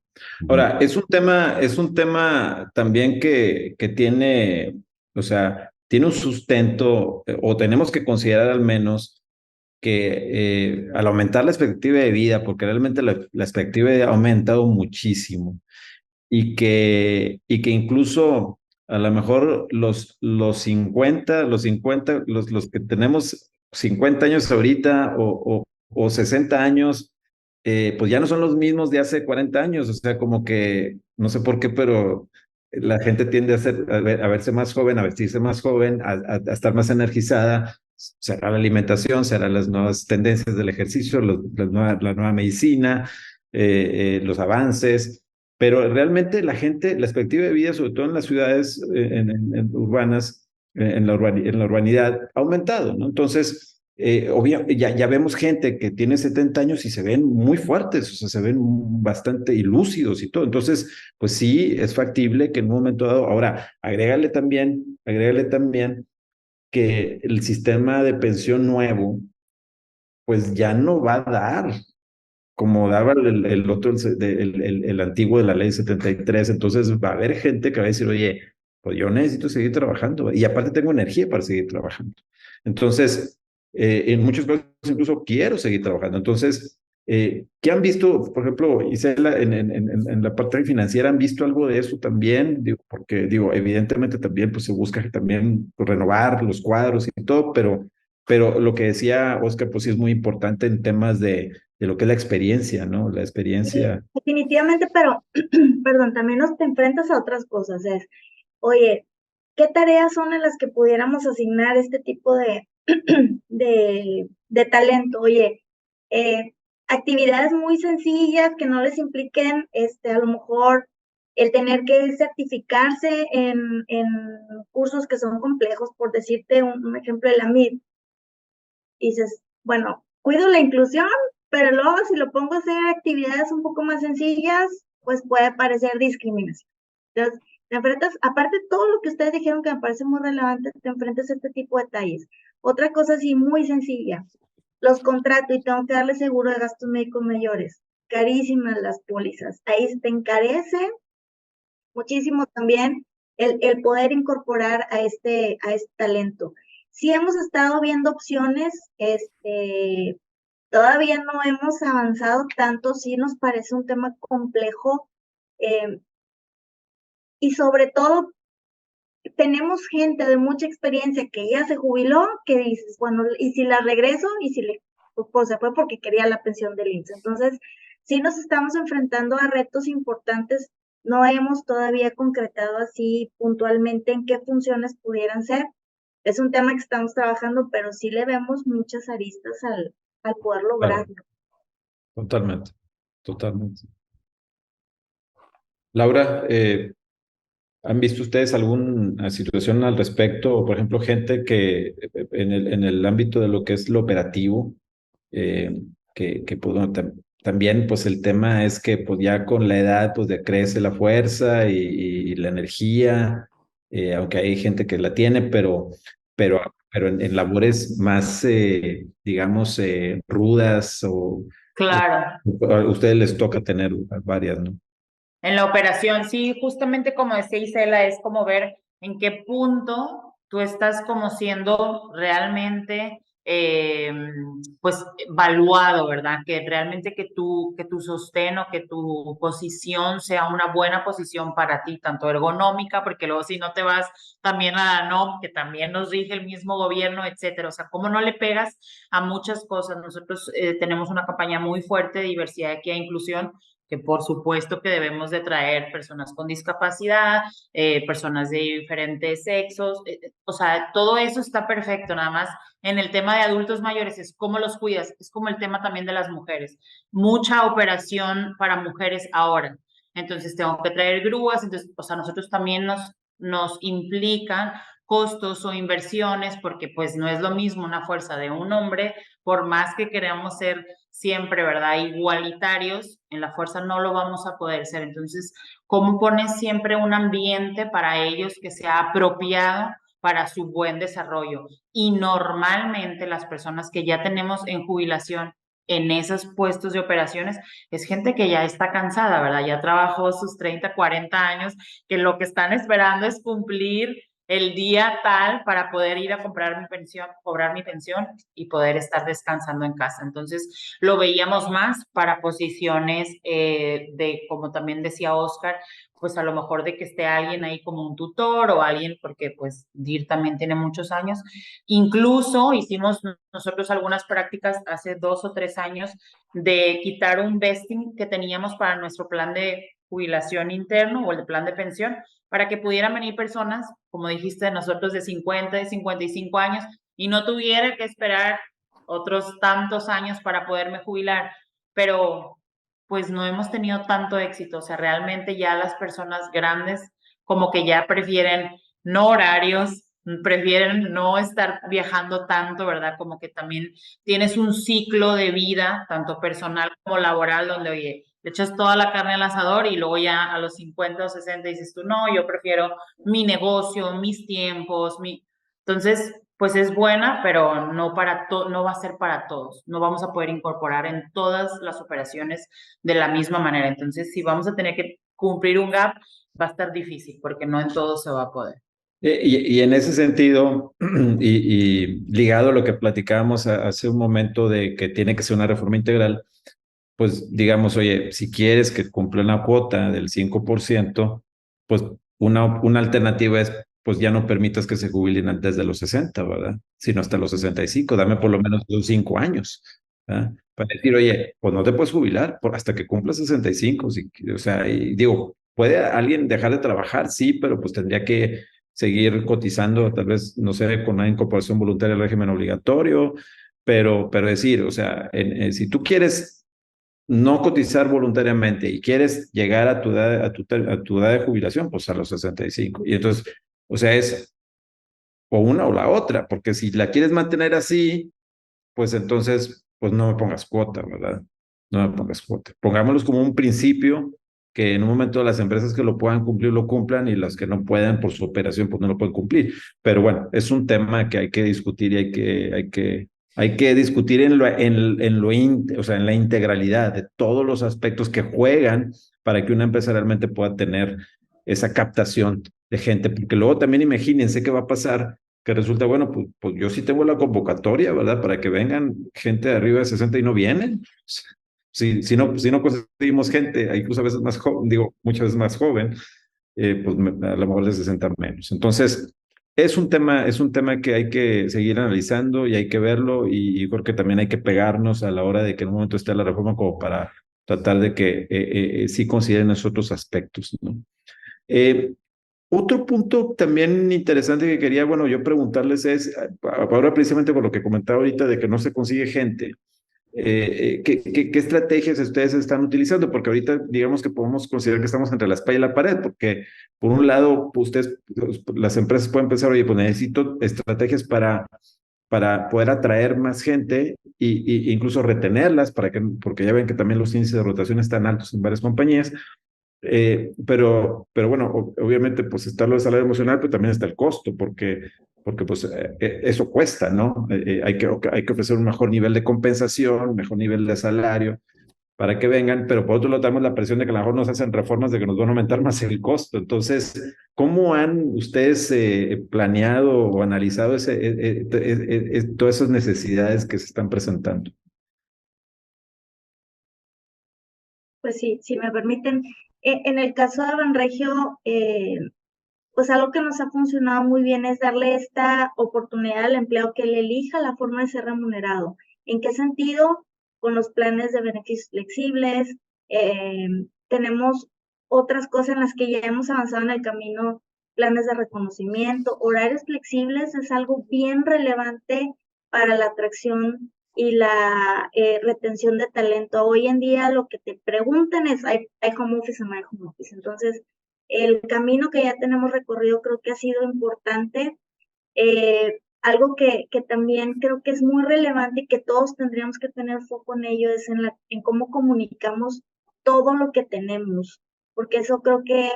Ahora, es un tema también que tiene, o sea, tiene un sustento, o tenemos que considerar al menos que al aumentar la expectativa de vida, porque realmente la expectativa de vida ha aumentado muchísimo, y que incluso a lo mejor los que tenemos 50 años ahorita o 60 años, pues ya no son los mismos de hace 40 años, o sea, como que no sé por qué, pero la gente tiende a verse más joven, a vestirse más joven, a estar más energizada. Será la alimentación, serán las nuevas tendencias del ejercicio, la nueva medicina, los avances, pero realmente la expectativa de vida, sobre todo en las ciudades en urbanas, en la urbanidad, ha aumentado, ¿no? Entonces, ya vemos gente que tiene 70 años y se ven muy fuertes, o sea, se ven bastante ilúcidos y todo. Entonces, pues sí, es factible que en un momento dado, ahora, agrégale también que el sistema de pensión nuevo, pues ya no va a dar como daba el otro, el antiguo de la ley 73. Entonces va a haber gente que va a decir, oye, pues yo necesito seguir trabajando y aparte tengo energía para seguir trabajando. Entonces, en muchos casos incluso quiero seguir trabajando. Entonces, ¿qué han visto, por ejemplo, Isela, en la parte financiera, han visto algo de eso también? Digo, porque, digo, evidentemente también pues se busca también renovar los cuadros y todo, pero Pero lo que decía Oscar, pues sí es muy importante en temas de lo que es la experiencia, ¿no? La Sí, experiencia. definitivamente, pero, perdón, también te enfrentas a otras cosas. Oye, ¿qué tareas son en las que pudiéramos asignar este tipo de talento? Oye, actividades muy sencillas que no les impliquen, a lo mejor el tener que certificarse en cursos que son complejos, por decirte un ejemplo de la MIT. Dices, bueno, cuido la inclusión, pero luego si lo pongo a hacer actividades un poco más sencillas, pues puede parecer discriminación. Entonces, te enfrentas, aparte de todo lo que ustedes dijeron que me parece muy relevante, te enfrentas a este tipo de detalles. Otra cosa así muy sencilla, los contrato y tengo que darle seguro de gastos médicos mayores. Carísimas las pólizas. Ahí se te encarece muchísimo también el poder incorporar a este talento. Sí hemos estado viendo opciones, todavía no hemos avanzado tanto, sí nos parece un tema complejo, y sobre todo tenemos gente de mucha experiencia que ya se jubiló, que dices, bueno, y si la regreso, y si pues se fue porque quería la pensión del IMSS. Entonces, sí nos estamos enfrentando a retos importantes, no hemos todavía concretado así puntualmente en qué funciones pudieran ser. Es un tema que estamos trabajando, pero sí le vemos muchas aristas al poder Claro, lograrlo. totalmente, totalmente. Laura, ¿han visto ustedes alguna situación al respecto? Por ejemplo, gente que en el ámbito de lo que es lo operativo, pues, bueno, también pues el tema es que pues ya con la edad pues decrece la fuerza y la energía, aunque hay gente que la tiene, pero, pero en labores más, digamos, rudas o Claro. a ustedes les toca tener varias, ¿no? En la operación, sí, justamente como decía Isela, es como ver en qué punto tú estás como siendo realmente, pues, valuado, ¿verdad? Que realmente que tu sostén o que tu posición sea una buena posición para ti, tanto ergonómica, porque luego si no te vas también a la NOM, que también nos rige el mismo gobierno, etcétera. O sea, cómo no le pegas a muchas cosas. Nosotros tenemos una campaña muy fuerte de diversidad, equidad e inclusión, que por supuesto que debemos de traer personas con discapacidad, personas de diferentes sexos, o sea, todo eso está perfecto, nada más en el tema de adultos mayores es cómo los cuidas, es como el tema también de las mujeres, mucha operación para mujeres ahora, entonces tengo que traer grúas, entonces, o sea, nosotros también nos implican costos o inversiones, porque pues no es lo mismo una fuerza de un hombre, por más que queramos ser siempre, ¿verdad? Igualitarios, en la fuerza no lo vamos a poder ser. Entonces, ¿cómo pones siempre un ambiente para ellos que sea apropiado para su buen desarrollo? Y normalmente las personas que ya tenemos en jubilación en esos puestos de operaciones es gente que ya está cansada, ¿verdad? Ya trabajó sus 30, 40 años, que lo que están esperando es cumplir el día tal para poder ir a comprar mi pensión, cobrar mi pensión y poder estar descansando en casa. Entonces, lo veíamos más para posiciones de, como también decía Oscar, pues a lo mejor de que esté alguien ahí como un tutor o alguien, porque pues DIR también tiene muchos años. Incluso hicimos nosotros algunas prácticas hace 2 o 3 años de quitar un vesting que teníamos para nuestro plan de jubilación interno o el plan de pensión, para que pudieran venir personas, como dijiste, nosotros de 50, de 55 años, y no tuviera que esperar otros tantos años para poderme jubilar, pero pues no hemos tenido tanto éxito, o sea, realmente ya las personas grandes como que ya prefieren no horarios, prefieren no estar viajando tanto, ¿verdad? Como que también tienes un ciclo de vida, tanto personal como laboral, donde, oye, le echas toda la carne al asador y luego ya a los 50 o 60 dices tú, no, yo prefiero mi negocio, mis tiempos, Entonces, pues es buena, pero no no va a ser para todos. No vamos a poder incorporar en todas las operaciones de la misma manera. Entonces, si vamos a tener que cumplir un gap, va a estar difícil porque no en todo se va a poder. Y en ese sentido, y ligado a lo que platicábamos hace un momento de que tiene que ser una reforma integral, pues digamos, oye, si quieres que cumpla una cuota del 5%, pues una alternativa es pues ya no permitas que se jubilen antes de los 60, ¿verdad? Sino hasta los 65, dame por lo menos los 5 años, ¿verdad? Para decir, oye, pues no te puedes jubilar hasta que cumplas 65, o sea, y digo, ¿puede alguien dejar de trabajar? Sí, pero pues tendría que seguir cotizando, tal vez, no sé, con una incorporación voluntaria al régimen obligatorio, pero decir, o sea, si tú quieres no cotizar voluntariamente y quieres llegar a tu edad, a tu edad de jubilación, pues a los 65. Y entonces, o sea, es o una o la otra, porque si la quieres mantener así, pues entonces, pues no me pongas cuota, ¿verdad? No me pongas cuota. Pongámoslos como un principio que en un momento las empresas que lo puedan cumplir lo cumplan y las que no puedan por su operación pues no lo pueden cumplir. Pero bueno, es un tema que hay que discutir y hay que discutir o sea, en la integralidad de todos los aspectos que juegan para que una empresa realmente pueda tener esa captación de gente, porque luego también imagínense qué va a pasar que resulta, bueno, pues yo sí tengo la convocatoria, ¿verdad? Para que vengan gente de arriba de 60 y no vienen. Si no conseguimos gente, incluso a veces más joven, digo, muchas veces más joven, pues a lo mejor de 60 menos. Entonces, es un tema que hay que seguir analizando y hay que verlo y creo que también hay que pegarnos a la hora de que en un momento esté la reforma como para tratar de que sí consideren esos otros aspectos, ¿no? Eh, Otro punto también interesante que quería, bueno, yo preguntarles es, ahora precisamente por lo que comentaba ahorita de que no se consigue gente, ¿qué estrategias ustedes están utilizando? Porque ahorita digamos que podemos considerar que estamos entre la espalda y la pared, porque por un lado, pues, ustedes, las empresas pueden pensar, oye, pues necesito estrategias para poder atraer más gente y incluso retenerlas, porque ya ven que también los índices de rotación están altos en varias compañías. Pero bueno, obviamente pues está lo de salario emocional, pero también está el costo, porque pues eso cuesta, ¿no? Hay que ofrecer un mejor nivel de compensación, mejor nivel de salario para que vengan, pero por otro lado tenemos la presión de que a lo mejor nos hacen reformas de que nos van a aumentar más el costo. Entonces, ¿cómo han ustedes planeado o analizado todas esas necesidades que se están presentando? Pues sí, si me permiten, en el caso de Banregio, pues algo que nos ha funcionado muy bien es darle esta oportunidad al empleado que él elija la forma de ser remunerado. ¿En qué sentido? Con los planes de beneficios flexibles, tenemos otras cosas en las que ya hemos avanzado en el camino, planes de reconocimiento, horarios flexibles es algo bien relevante para la atracción y la retención de talento. Hoy en día lo que te preguntan es, ¿hay home office o no hay home office? Entonces, el camino que ya tenemos recorrido creo que ha sido importante. Algo que también creo que es muy relevante y que todos tendríamos que tener foco en ello es en cómo comunicamos todo lo que tenemos, porque eso creo que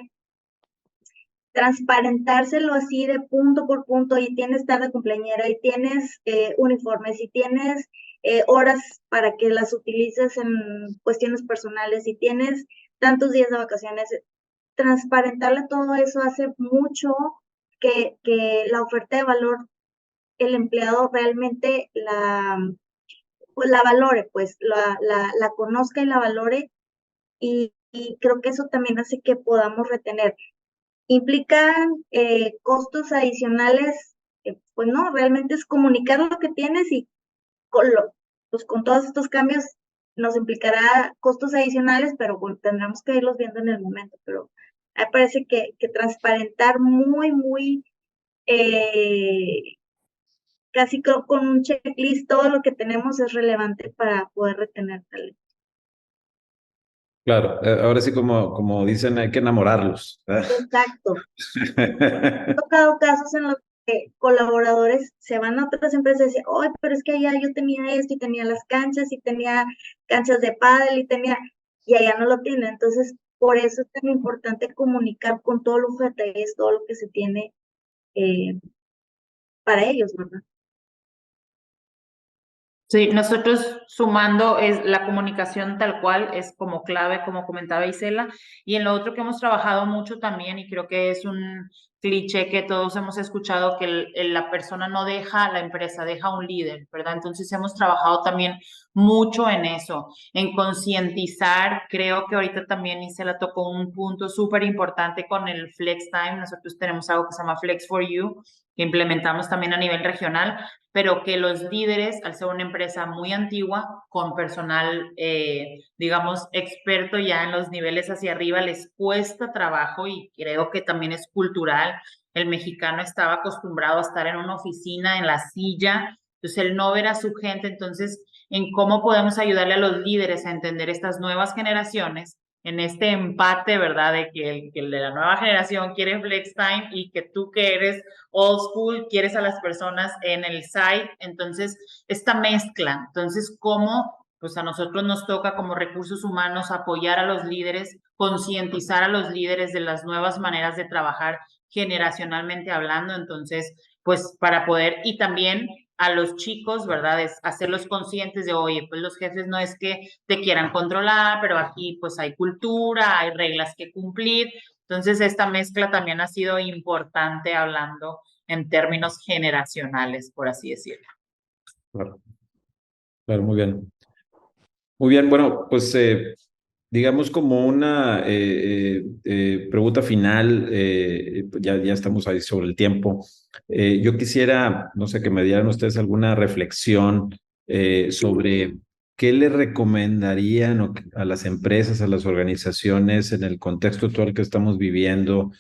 transparentárselo así de punto por punto y tienes tarde cumpleañera y tienes uniformes y tienes horas para que las utilices en cuestiones personales y tienes tantos días de vacaciones, transparentarle todo eso hace mucho que la oferta de valor, el empleado realmente pues la valore, pues la conozca y la valore y creo que eso también hace que podamos retener. ¿Implican costos adicionales? Pues no, realmente es comunicar lo que tienes y pues con todos estos cambios nos implicará costos adicionales, pero bueno, tendremos que irlos viendo en el momento. Pero me parece que transparentar muy, eh, casi con un checklist, todo lo que tenemos es relevante para poder retener talento. Claro, ahora sí como dicen, hay que enamorarlos, ¿verdad? Exacto. He tocado casos en los que colaboradores se van a otras empresas y dicen, ¡ay, pero es que allá yo tenía esto y tenía las canchas y tenía canchas de pádel y allá no lo tienen! Entonces, por eso es tan importante comunicar con todo lujo de detalles todo lo que se tiene para ellos, ¿verdad? Sí, nosotros sumando es la comunicación tal cual, es como clave, como comentaba Isela, y en lo otro que hemos trabajado mucho también, y creo que es un cliché que todos hemos escuchado, que la persona no deja la empresa, deja un líder, ¿verdad? Entonces hemos trabajado también mucho en eso, en concientizar. Creo que ahorita también Isela tocó un punto súper importante con el Flex Time. Nosotros tenemos algo que se llama Flex for You, que implementamos también a nivel regional, pero que los líderes, al ser una empresa muy antigua, con personal, digamos, experto ya en los niveles hacia arriba, les cuesta trabajo, y creo que también es cultural. El mexicano estaba acostumbrado a estar en una oficina, en la silla, entonces el no ver a su gente. Entonces, en cómo podemos ayudarle a los líderes a entender estas nuevas generaciones en este empate, ¿verdad? De que el de la nueva generación quiere flex time y que tú, que eres old school, quieres a las personas en el site. Entonces, esta mezcla. Entonces, ¿cómo? Pues a nosotros nos toca como recursos humanos apoyar a los líderes, concientizar a los líderes de las nuevas maneras de trabajar generacionalmente hablando. Entonces, pues para poder, y también a los chicos, ¿verdad? Es hacerlos conscientes de, oye, pues los jefes no es que te quieran controlar, pero aquí pues hay cultura, hay reglas que cumplir. Entonces, esta mezcla también ha sido importante hablando en términos generacionales, por así decirlo. Claro, claro, muy bien. Muy bien, bueno, pues digamos como una pregunta final, ya estamos ahí sobre el tiempo. Yo quisiera, no sé, que me dieran ustedes alguna reflexión sobre qué le recomendarían a las empresas, a las organizaciones en el contexto actual que estamos viviendo,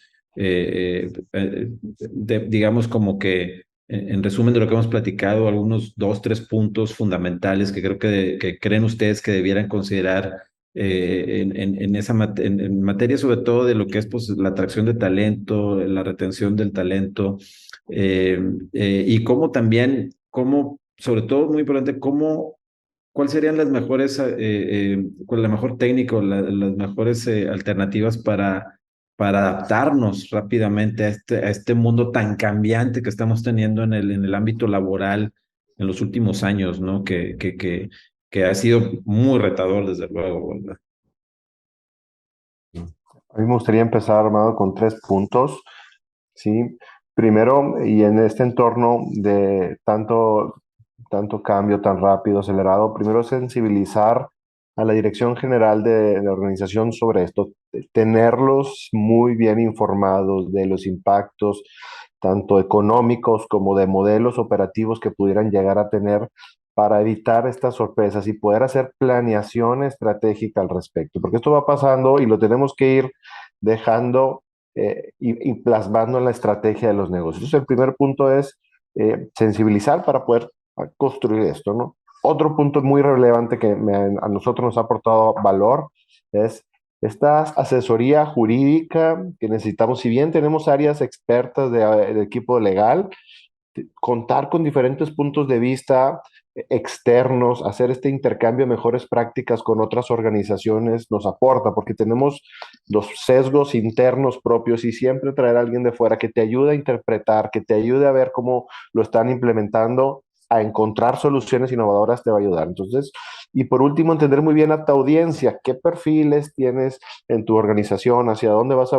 digamos como que en resumen de lo que hemos platicado, algunos 2, 3 puntos fundamentales que creo que creen ustedes que debieran considerar en materia sobre todo de lo que es pues, la atracción de talento, la retención del talento, y cómo también, sobre todo muy importante, cuáles serían las mejores, cuál la mejor técnica o las mejores alternativas para adaptarnos rápidamente a este mundo tan cambiante que estamos teniendo en el ámbito laboral en los últimos años, ¿no? Que ha sido muy retador, desde luego, ¿verdad? A mí me gustaría empezar, Armado, con 3 puntos, ¿sí? Primero, y en este entorno de tanto cambio tan rápido, acelerado, primero sensibilizar a la dirección general de la organización sobre esto, tenerlos muy bien informados de los impactos, tanto económicos como de modelos operativos que pudieran llegar a tener para evitar estas sorpresas y poder hacer planeación estratégica al respecto, porque esto va pasando y lo tenemos que ir dejando y plasmando en la estrategia de los negocios. Entonces, el primer punto es sensibilizar para poder construir esto, ¿no? Otro punto muy relevante que a nosotros nos ha aportado valor es esta asesoría jurídica que necesitamos. Si bien tenemos áreas expertas de equipo legal, contar con diferentes puntos de vista externos, hacer este intercambio de mejores prácticas con otras organizaciones nos aporta, porque tenemos los sesgos internos propios, y siempre traer a alguien de fuera que te ayude a interpretar, que te ayude a ver cómo lo están implementando, a encontrar soluciones innovadoras, te va a ayudar. Entonces, y por último, entender muy bien a tu audiencia, qué perfiles tienes en tu organización, hacia dónde vas a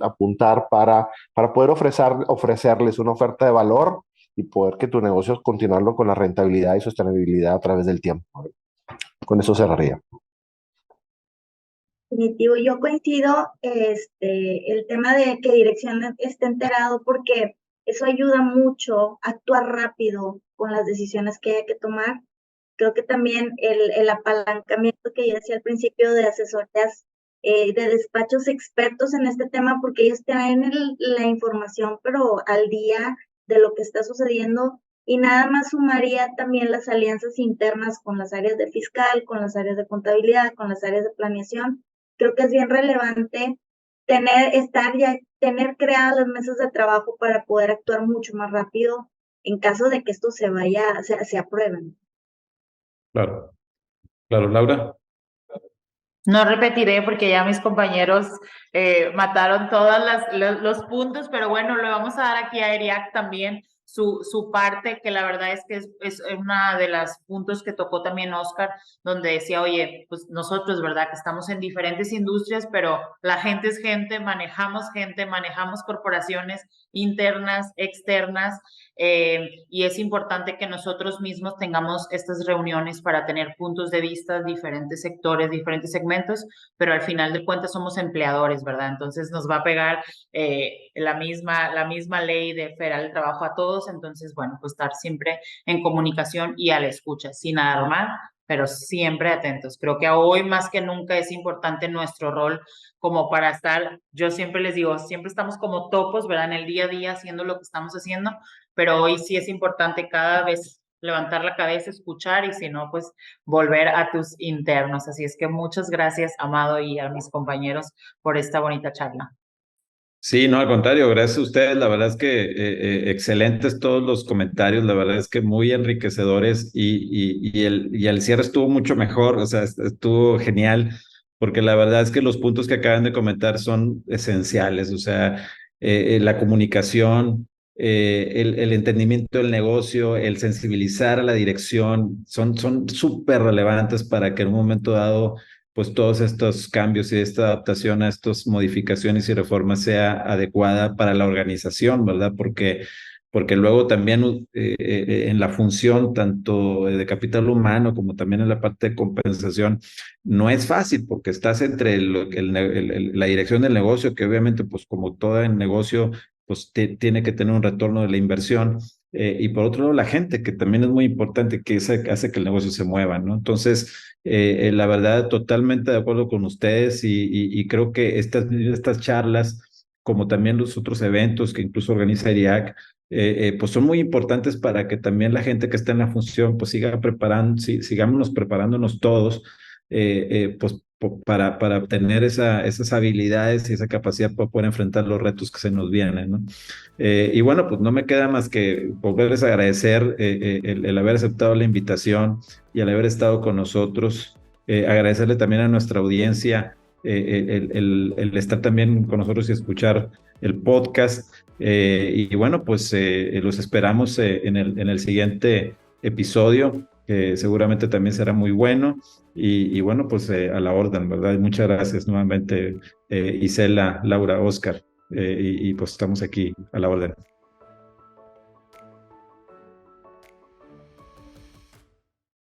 apuntar para poder ofrecerles una oferta de valor y poder que tu negocio continuarlo con la rentabilidad y sostenibilidad a través del tiempo. Con eso cerraría. Definitivo, yo coincido, el tema de que dirección esté enterado, porque eso ayuda mucho a actuar rápido con las decisiones que hay que tomar. Creo que también el apalancamiento que ya decía al principio de asesorías, de despachos expertos en este tema, porque ellos traen la información, pero al día de lo que está sucediendo. Y nada más sumaría también las alianzas internas con las áreas de fiscal, con las áreas de contabilidad, con las áreas de planeación. Creo que es bien relevante tener creadas las mesas de trabajo para poder actuar mucho más rápido en caso de que esto se aprueben. Claro, claro, Laura. No repetiré porque ya mis compañeros mataron todos los puntos, pero bueno, le vamos a dar aquí a Eriac también su parte, que la verdad es que es una de las puntos que tocó también Oscar, donde decía, oye, pues nosotros, ¿verdad? Que estamos en diferentes industrias, pero la gente es gente, manejamos corporaciones internas, externas, y es importante que nosotros mismos tengamos estas reuniones para tener puntos de vista, diferentes sectores, diferentes segmentos, pero al final de cuentas somos empleadores, ¿verdad? Entonces nos va a pegar la misma ley de federal del trabajo a todos, entonces, bueno, pues estar siempre en comunicación y a la escucha, sin alarmar, pero siempre atentos. Creo que hoy más que nunca es importante nuestro rol como para estar, yo siempre les digo, siempre estamos como topos, ¿verdad? En el día a día haciendo lo que estamos haciendo, pero hoy sí es importante cada vez levantar la cabeza, escuchar y si no, pues volver a tus internos. Así es que muchas gracias, Amado, y a mis compañeros por esta bonita charla. Sí, no, al contrario, gracias a ustedes. La verdad es que excelentes todos los comentarios, la verdad es que muy enriquecedores y el cierre estuvo mucho mejor, o sea, estuvo genial, porque la verdad es que los puntos que acaban de comentar son esenciales, o sea, la comunicación, el entendimiento del negocio, el sensibilizar a la dirección, son súper relevantes para que en un momento dado pues todos estos cambios y esta adaptación a estas modificaciones y reformas sea adecuada para la organización, ¿verdad? Porque luego también en la función tanto de capital humano como también en la parte de compensación no es fácil porque estás entre la dirección del negocio, que obviamente pues como todo el negocio pues tiene que tener un retorno de la inversión. Y por otro lado, la gente, que también es muy importante, que hace que el negocio se mueva, ¿no? Entonces, la verdad, totalmente de acuerdo con ustedes y creo que estas charlas, como también los otros eventos que incluso organiza IRIAC, pues son muy importantes para que también la gente que está en la función, pues siga preparando, sigámonos preparándonos todos, pues para obtener esas habilidades y esa capacidad para poder enfrentar los retos que se nos vienen, ¿no? Y bueno, pues no me queda más que volverles a agradecer el haber aceptado la invitación y el haber estado con nosotros. Agradecerle también a nuestra audiencia el estar también con nosotros y escuchar el podcast. Y bueno, pues los esperamos en el siguiente episodio, que seguramente también será muy bueno. Y bueno, pues a la orden, ¿verdad? Muchas gracias nuevamente, Isela, Laura, Oscar. Y pues estamos aquí a la orden.